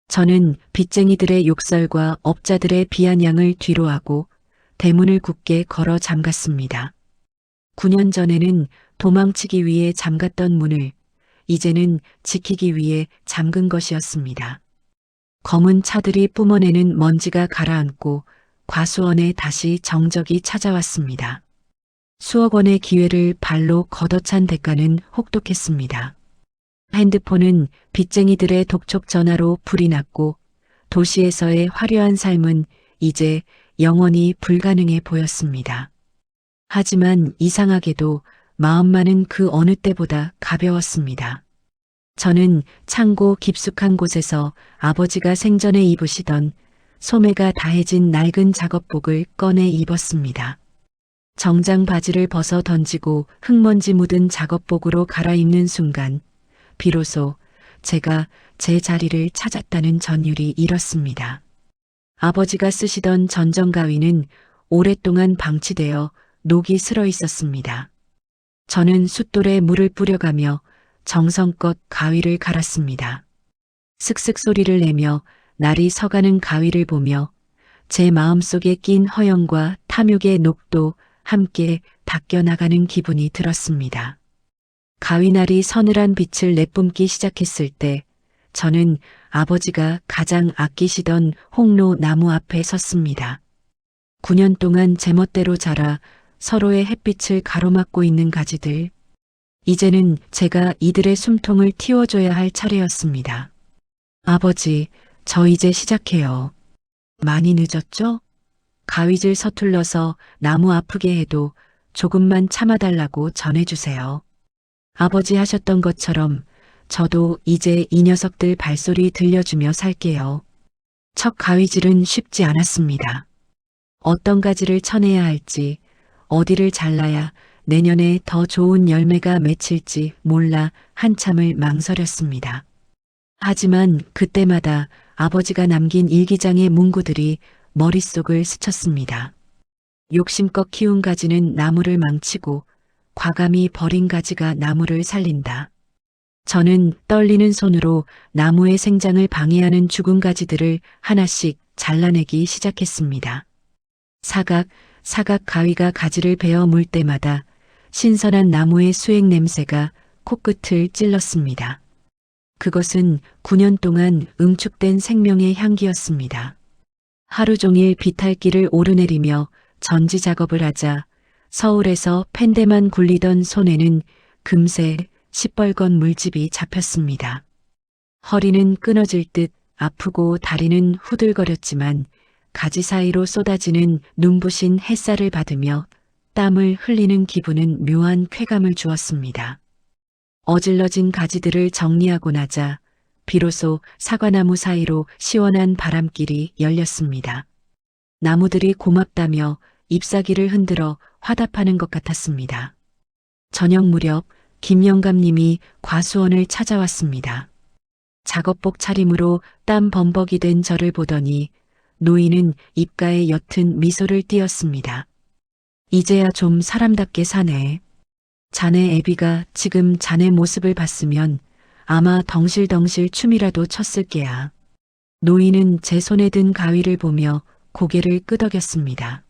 저는 빚쟁이들의 욕설과 업자들의 비아냥을 뒤로하고 대문을 굳게 걸어 잠갔습니다. 9년 전에는 도망치기 위해 잠갔던 문을 이제는 지키기 위해 잠근 것이었습니다. 검은 차들이 뿜어내는 먼지가 가라앉고 과수원에 다시 정적이 찾아왔습니다. 수억 원의 기회를 발로 걷어찬 대가는 혹독했습니다. 핸드폰은 빚쟁이들의 독촉 전화로 불이 났고 도시에서의 화려한 삶은 이제 영원히 불가능해 보였습니다. 하지만 이상하게도 마음만은 그 어느 때보다 가벼웠습니다. 저는 창고 깊숙한 곳에서 아버지가 생전에 입으시던 소매가 다해진 낡은 작업복을 꺼내 입었습니다. 정장 바지를 벗어 던지고 흙먼지 묻은 작업복으로 갈아입는 순간 비로소 제가 제 자리를 찾았다는 전율이 일었습니다. 아버지가 쓰시던 전정가위는 오랫동안 방치되어 녹이 슬어 있었습니다. 저는 숫돌에 물을 뿌려가며 정성껏 가위를 갈았습니다. 슥슥 소리를 내며 날이 서가는 가위를 보며 제 마음속에 낀 허영과 탐욕의 녹도 함께 닦여나가는 기분이 들었습니다. 가위날이 서늘한 빛을 내뿜기 시작했을 때 저는 아버지가 가장 아끼시던 홍로 나무 앞에 섰습니다. 9년 동안 제멋대로 자라 서로의 햇빛을 가로막고 있는 가지들. 이제는 제가 이들의 숨통을 틔워줘야 할 차례였습니다. 아버지, 저 이제 시작해요. 많이 늦었죠? 가위질 서툴러서 나무 아프게 해도 조금만 참아달라고 전해주세요. 아버지 하셨던 것처럼 저도 이제 이 녀석들 발소리 들려주며 살게요. 첫 가위질은 쉽지 않았습니다. 어떤 가지를 쳐내야 할지, 어디를 잘라야 내년에 더 좋은 열매가 맺힐지 몰라 한참을 망설였습니다. 하지만 그때마다 아버지가 남긴 일기장의 문구들이 머릿속을 스쳤습니다. 욕심껏 키운 가지는 나무를 망치고 과감히 버린 가지가 나무를 살린다. 저는 떨리는 손으로 나무의 생장을 방해하는 죽은 가지들을 하나씩 잘라내기 시작했습니다. 사각 가위가 가지를 베어 물 때마다 신선한 나무의 수액 냄새가 코끝을 찔렀습니다. 그것은 9년 동안 응축된 생명의 향기였습니다. 하루 종일 비탈길을 오르내리며 전지 작업을 하자 서울에서 펜대만 굴리던 손에는 금세 시뻘건 물집이 잡혔습니다. 허리는 끊어질 듯 아프고 다리는 후들거렸지만 가지 사이로 쏟아지는 눈부신 햇살을 받으며 땀을 흘리는 기분은 묘한 쾌감을 주었습니다. 어질러진 가지들을 정리하고 나자 비로소 사과나무 사이로 시원한 바람길이 열렸습니다. 나무들이 고맙다며 잎사귀를 흔들어 화답하는 것 같았습니다. 저녁 무렵 김영감님이 과수원을 찾아왔습니다. 작업복 차림으로 땀 범벅이 된 저를 보더니 노인은 입가에 옅은 미소를 띄었습니다. 이제야 좀 사람답게 사네. 자네 애비가 지금 자네 모습을 봤으면 아마 덩실덩실 춤이라도 췄을 게야. 노인은 제 손에 든 가위를 보며 고개를 끄덕였습니다.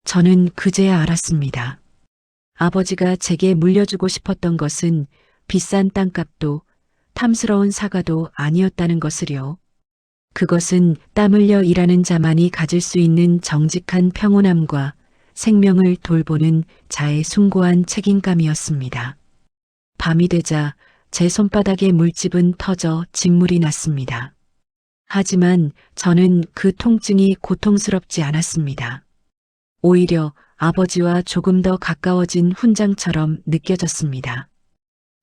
저는 그제야 알았습니다. 아버지가 제게 물려주고 싶었던 것은 비싼 땅값도 탐스러운 사과도 아니었다는 것을요. 그것은 땀 흘려 일하는 자만이 가질 수 있는 정직한 평온함과 생명을 돌보는 자의 숭고한 책임감이었습니다. 밤이 되자 제 손바닥의 물집은 터져 진물이 났습니다. 하지만 저는 그 통증이 고통스럽지 않았습니다. 오히려 아버지와 조금 더 가까워진 훈장처럼 느껴졌습니다.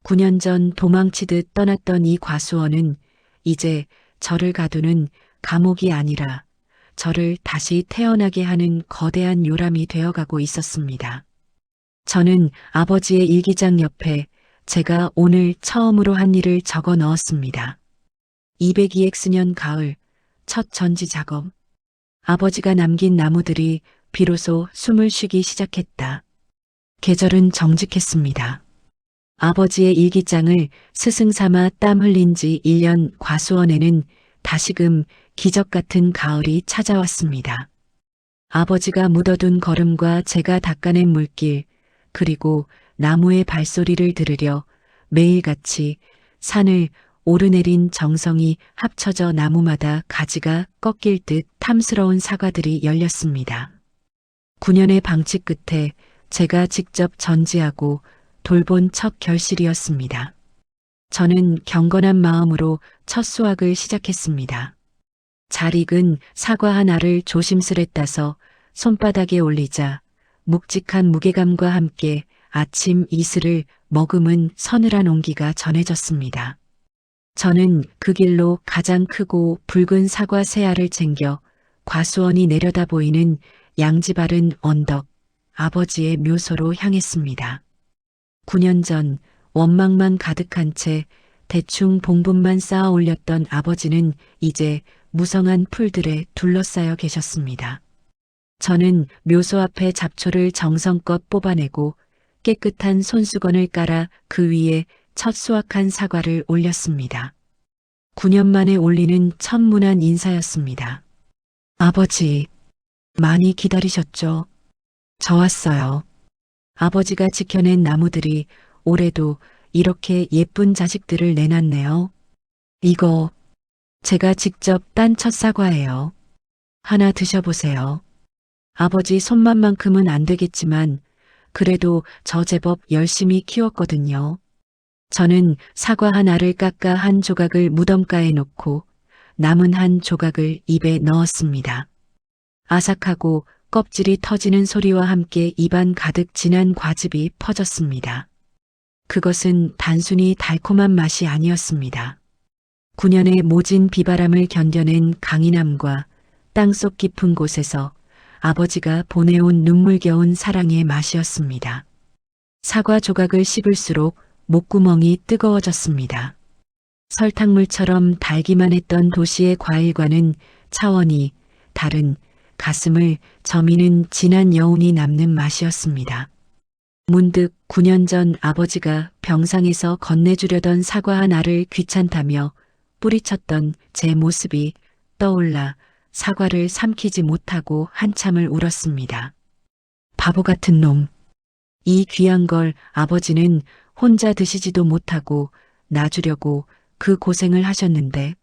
9년 전 도망치듯 떠났던 이 과수원은 이제 저를 가두는 감옥이 아니라 저를 다시 태어나게 하는 거대한 요람이 되어가고 있었습니다. 저는 아버지의 일기장 옆에 제가 오늘 처음으로 한 일을 적어 넣었습니다. 202X년 가을 첫 전지 작업. 아버지가 남긴 나무들이 비로소 숨을 쉬기 시작했다. 계절은 정직했습니다. 아버지의 일기장을 스승 삼아 땀 흘린 지 1년 과수원에는 다시금 기적 같은 가을이 찾아왔습니다. 아버지가 묻어둔 걸음과 제가 닦아낸 물길, 그리고 나무의 발소리를 들으려 매일같이 산을 오르내린 정성이 합쳐져 나무마다 가지가 꺾일 듯 탐스러운 사과들이 열렸습니다. 9년의 방치 끝에 제가 직접 전지하고 돌본 첫 결실이었습니다. 저는 경건한 마음으로 첫 수확을 시작했습니다. 잘 익은 사과 하나를 조심스레 따서 손바닥에 올리자 묵직한 무게감과 함께 아침 이슬을 머금은 서늘한 온기가 전해졌습니다. 저는 그 길로 가장 크고 붉은 사과 세 알을 챙겨 과수원이 내려다 보이는 양지 바른 언덕, 아버지의 묘소로 향했습니다. 9년 전 원망만 가득한 채 대충 봉분만 쌓아 올렸던 아버지는 이제 무성한 풀들에 둘러싸여 계셨습니다. 저는 묘소 앞에 잡초를 정성껏 뽑아내고 깨끗한 손수건을 깔아 그 위에 첫 수확한 사과를 올렸습니다. 9년 만에 올리는 천문한 인사였습니다. 아버지, 많이 기다리셨죠? 저 왔어요. 아버지가 지켜낸 나무들이 올해도 이렇게 예쁜 자식들을 내놨네요. 이거 제가 직접 딴 첫 사과예요. 하나 드셔보세요. 아버지 손맛만큼은 안 되겠지만 그래도 저 제법 열심히 키웠거든요. 저는 사과 하나를 깎아 한 조각을 무덤가에 놓고 남은 한 조각을 입에 넣었습니다. 아삭하고 껍질이 터지는 소리와 함께 입안 가득 진한 과즙이 퍼졌습니다. 그것은 단순히 달콤한 맛이 아니었습니다. 9년의 모진 비바람을 견뎌낸 강인함과 땅속 깊은 곳에서 아버지가 보내온 눈물겨운 사랑의 맛이었습니다. 사과 조각을 씹을수록 목구멍이 뜨거워졌습니다. 설탕물처럼 달기만 했던 도시의 과일과는 차원이 다른 가슴을 저미는 진한 여운이 남는 맛이었습니다. 문득 9년 전 아버지가 병상에서 건네주려던 사과 한 알을 귀찮다며 뿌리쳤던 제 모습이 떠올라 사과를 삼키지 못하고 한참을 울었습니다. 바보 같은 놈. 이 귀한 걸 아버지는 혼자 드시지도 못하고 놔주려고 그 고생을 하셨는데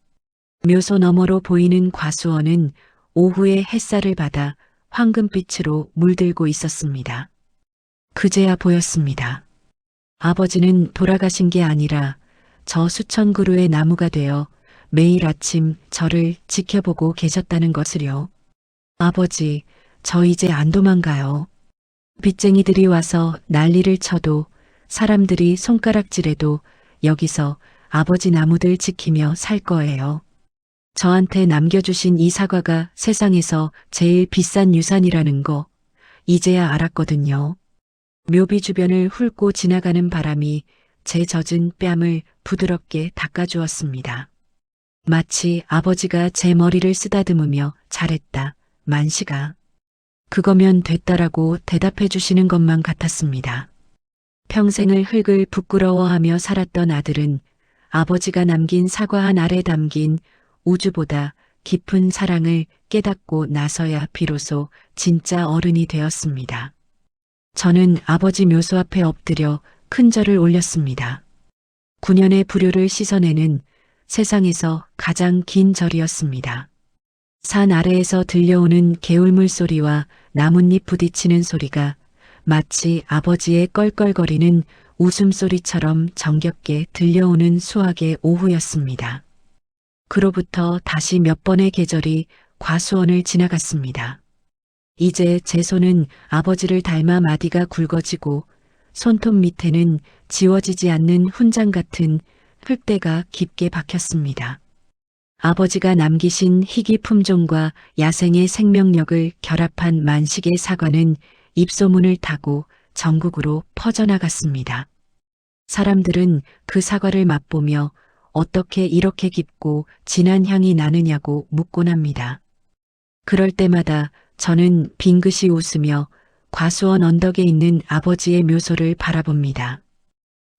묘소 너머로 보이는 과수원은 오후의 햇살을 받아 황금빛으로 물들고 있었습니다. 그제야 보였습니다. 아버지는 돌아가신 게 아니라 저 수천 그루의 나무가 되어 매일 아침 저를 지켜보고 계셨다는 것을요. 아버지, 저 이제 안 도망가요. 빚쟁이들이 와서 난리를 쳐도 사람들이 손가락질해도 여기서 아버지 나무들 지키며 살 거예요. 저한테 남겨주신 이 사과가 세상에서 제일 비싼 유산이라는 거 이제야 알았거든요. 묘비 주변을 훑고 지나가는 바람이 제 젖은 뺨을 부드럽게 닦아주었습니다. 마치 아버지가 제 머리를 쓰다듬으며 잘했다, 만식아. 그거면 됐다라고 대답해 주시는 것만 같았습니다. 평생을 흙을 부끄러워하며 살았던 아들은 아버지가 남긴 사과 한 알에 담긴 우주보다 깊은 사랑을 깨닫고 나서야 비로소 진짜 어른이 되었습니다. 저는 아버지 묘소 앞에 엎드려 큰 절을 올렸습니다. 9년의 불효를 씻어내는 세상에서 가장 긴 절이었습니다. 산 아래에서 들려오는 개울물 소리와 나뭇잎 부딪히는 소리가 마치 아버지의 껄껄거리는 웃음소리처럼 정겹게 들려오는 수학의 오후였습니다. 그로부터 다시 몇 번의 계절이 과수원을 지나갔습니다. 이제 제 손은 아버지를 닮아 마디가 굵어지고 손톱 밑에는 지워지지 않는 훈장 같은 흙대가 깊게 박혔습니다. 아버지가 남기신 희귀 품종과 야생의 생명력을 결합한 만식의 사과는 입소문을 타고 전국으로 퍼져나갔습니다. 사람들은 그 사과를 맛보며 어떻게 이렇게 깊고 진한 향이 나느냐고 묻곤 합니다. 그럴 때마다 저는 빙긋이 웃으며 과수원 언덕에 있는 아버지의 묘소를 바라봅니다.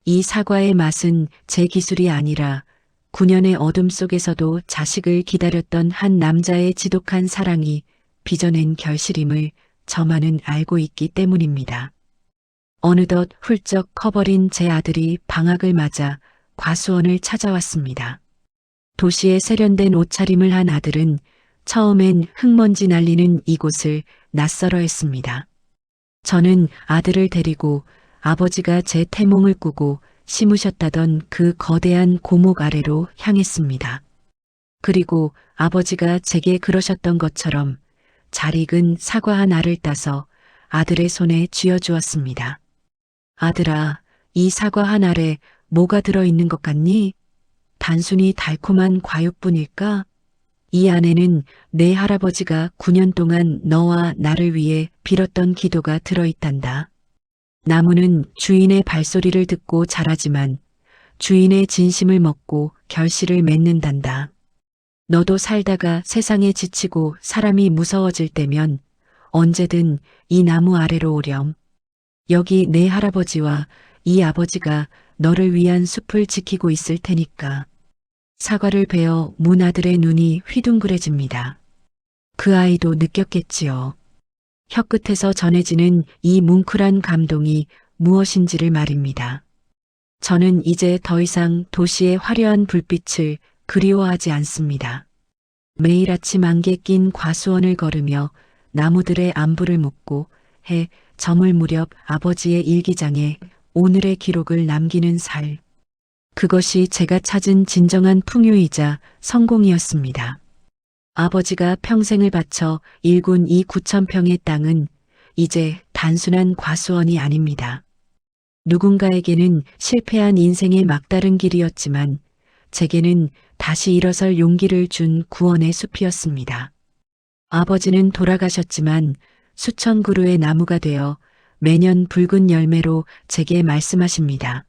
이 사과의 맛은 제 기술이 아니라 9년의 어둠 속에서도 자식을 기다렸던 한 남자의 지독한 사랑이 빚어낸 결실임을 저만은 알고 있기 때문입니다. 어느덧 훌쩍 커버린 제 아들이 방학을 맞아 과수원을 찾아왔습니다. 도시에 세련된 옷차림을 한 아들은 처음엔 흙먼지 날리는 이곳을 낯설어 했습니다. 저는 아들을 데리고 아버지가 제 태몽을 꾸고 심으셨다던 그 거대한 고목 아래로 향했습니다. 그리고 아버지가 제게 그러셨던 것처럼 잘 익은 사과 한 알을 따서 아들의 손에 쥐어주었습니다. 아들아, 이 사과 한 알에 뭐가 들어있는 것 같니? 단순히 달콤한 과육뿐일까? 이 안에는 내 할아버지가 9년 동안 너와 나를 위해 빌었던 기도가 들어있단다. 나무는 주인의 발소리를 듣고 자라지만 주인의 진심을 먹고 결실을 맺는단다. 너도 살다가 세상에 지치고 사람이 무서워질 때면 언제든 이 나무 아래로 오렴. 여기 내 할아버지와 이 아버지가 너를 위한 숲을 지키고 있을 테니까. 사과를 베어 문 아들의 눈이 휘둥그레집니다. 그 아이도 느꼈겠지요. 혀끝에서 전해지는 이 뭉클한 감동이 무엇인지를 말입니다. 저는 이제 더 이상 도시의 화려한 불빛을 그리워하지 않습니다. 매일 아침 안개 낀 과수원을 걸으며 나무들의 안부를 묻고 해 저물 무렵 아버지의 일기장에 오늘의 기록을 남기는 살. 그것이 제가 찾은 진정한 풍요이자 성공이었습니다. 아버지가 평생을 바쳐 일군 이 9,000평의 땅은 이제 단순한 과수원이 아닙니다. 누군가에게는 실패한 인생의 막다른 길이었지만 제게는 다시 일어설 용기를 준 구원의 숲이었습니다. 아버지는 돌아가셨지만 수천 그루의 나무가 되어 매년 붉은 열매로 제게 말씀하십니다.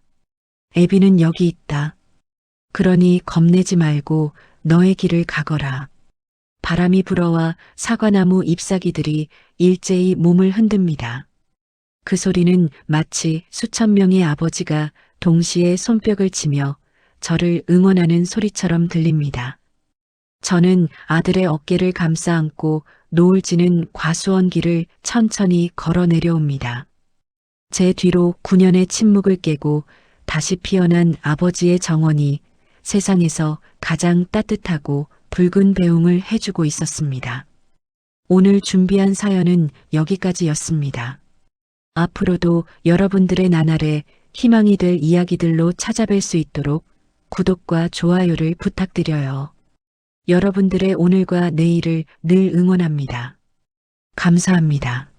애비는 여기 있다. 그러니 겁내지 말고 너의 길을 가거라. 바람이 불어와 사과나무 잎사귀들이 일제히 몸을 흔듭니다. 그 소리는 마치 수천 명의 아버지가 동시에 손뼉을 치며 저를 응원하는 소리처럼 들립니다. 저는 아들의 어깨를 감싸 안고 노을 지는 과수원 길을 천천히 걸어 내려옵니다. 제 뒤로 9년의 침묵을 깨고 다시 피어난 아버지의 정원이 세상에서 가장 따뜻하고 붉은 배웅을 해주고 있었습니다. 오늘 준비한 사연은 여기까지였습니다. 앞으로도 여러분들의 나날에 희망이 될 이야기들로 찾아뵐 수 있도록 구독과 좋아요를 부탁드려요. 여러분들의 오늘과 내일을 늘 응원합니다. 감사합니다.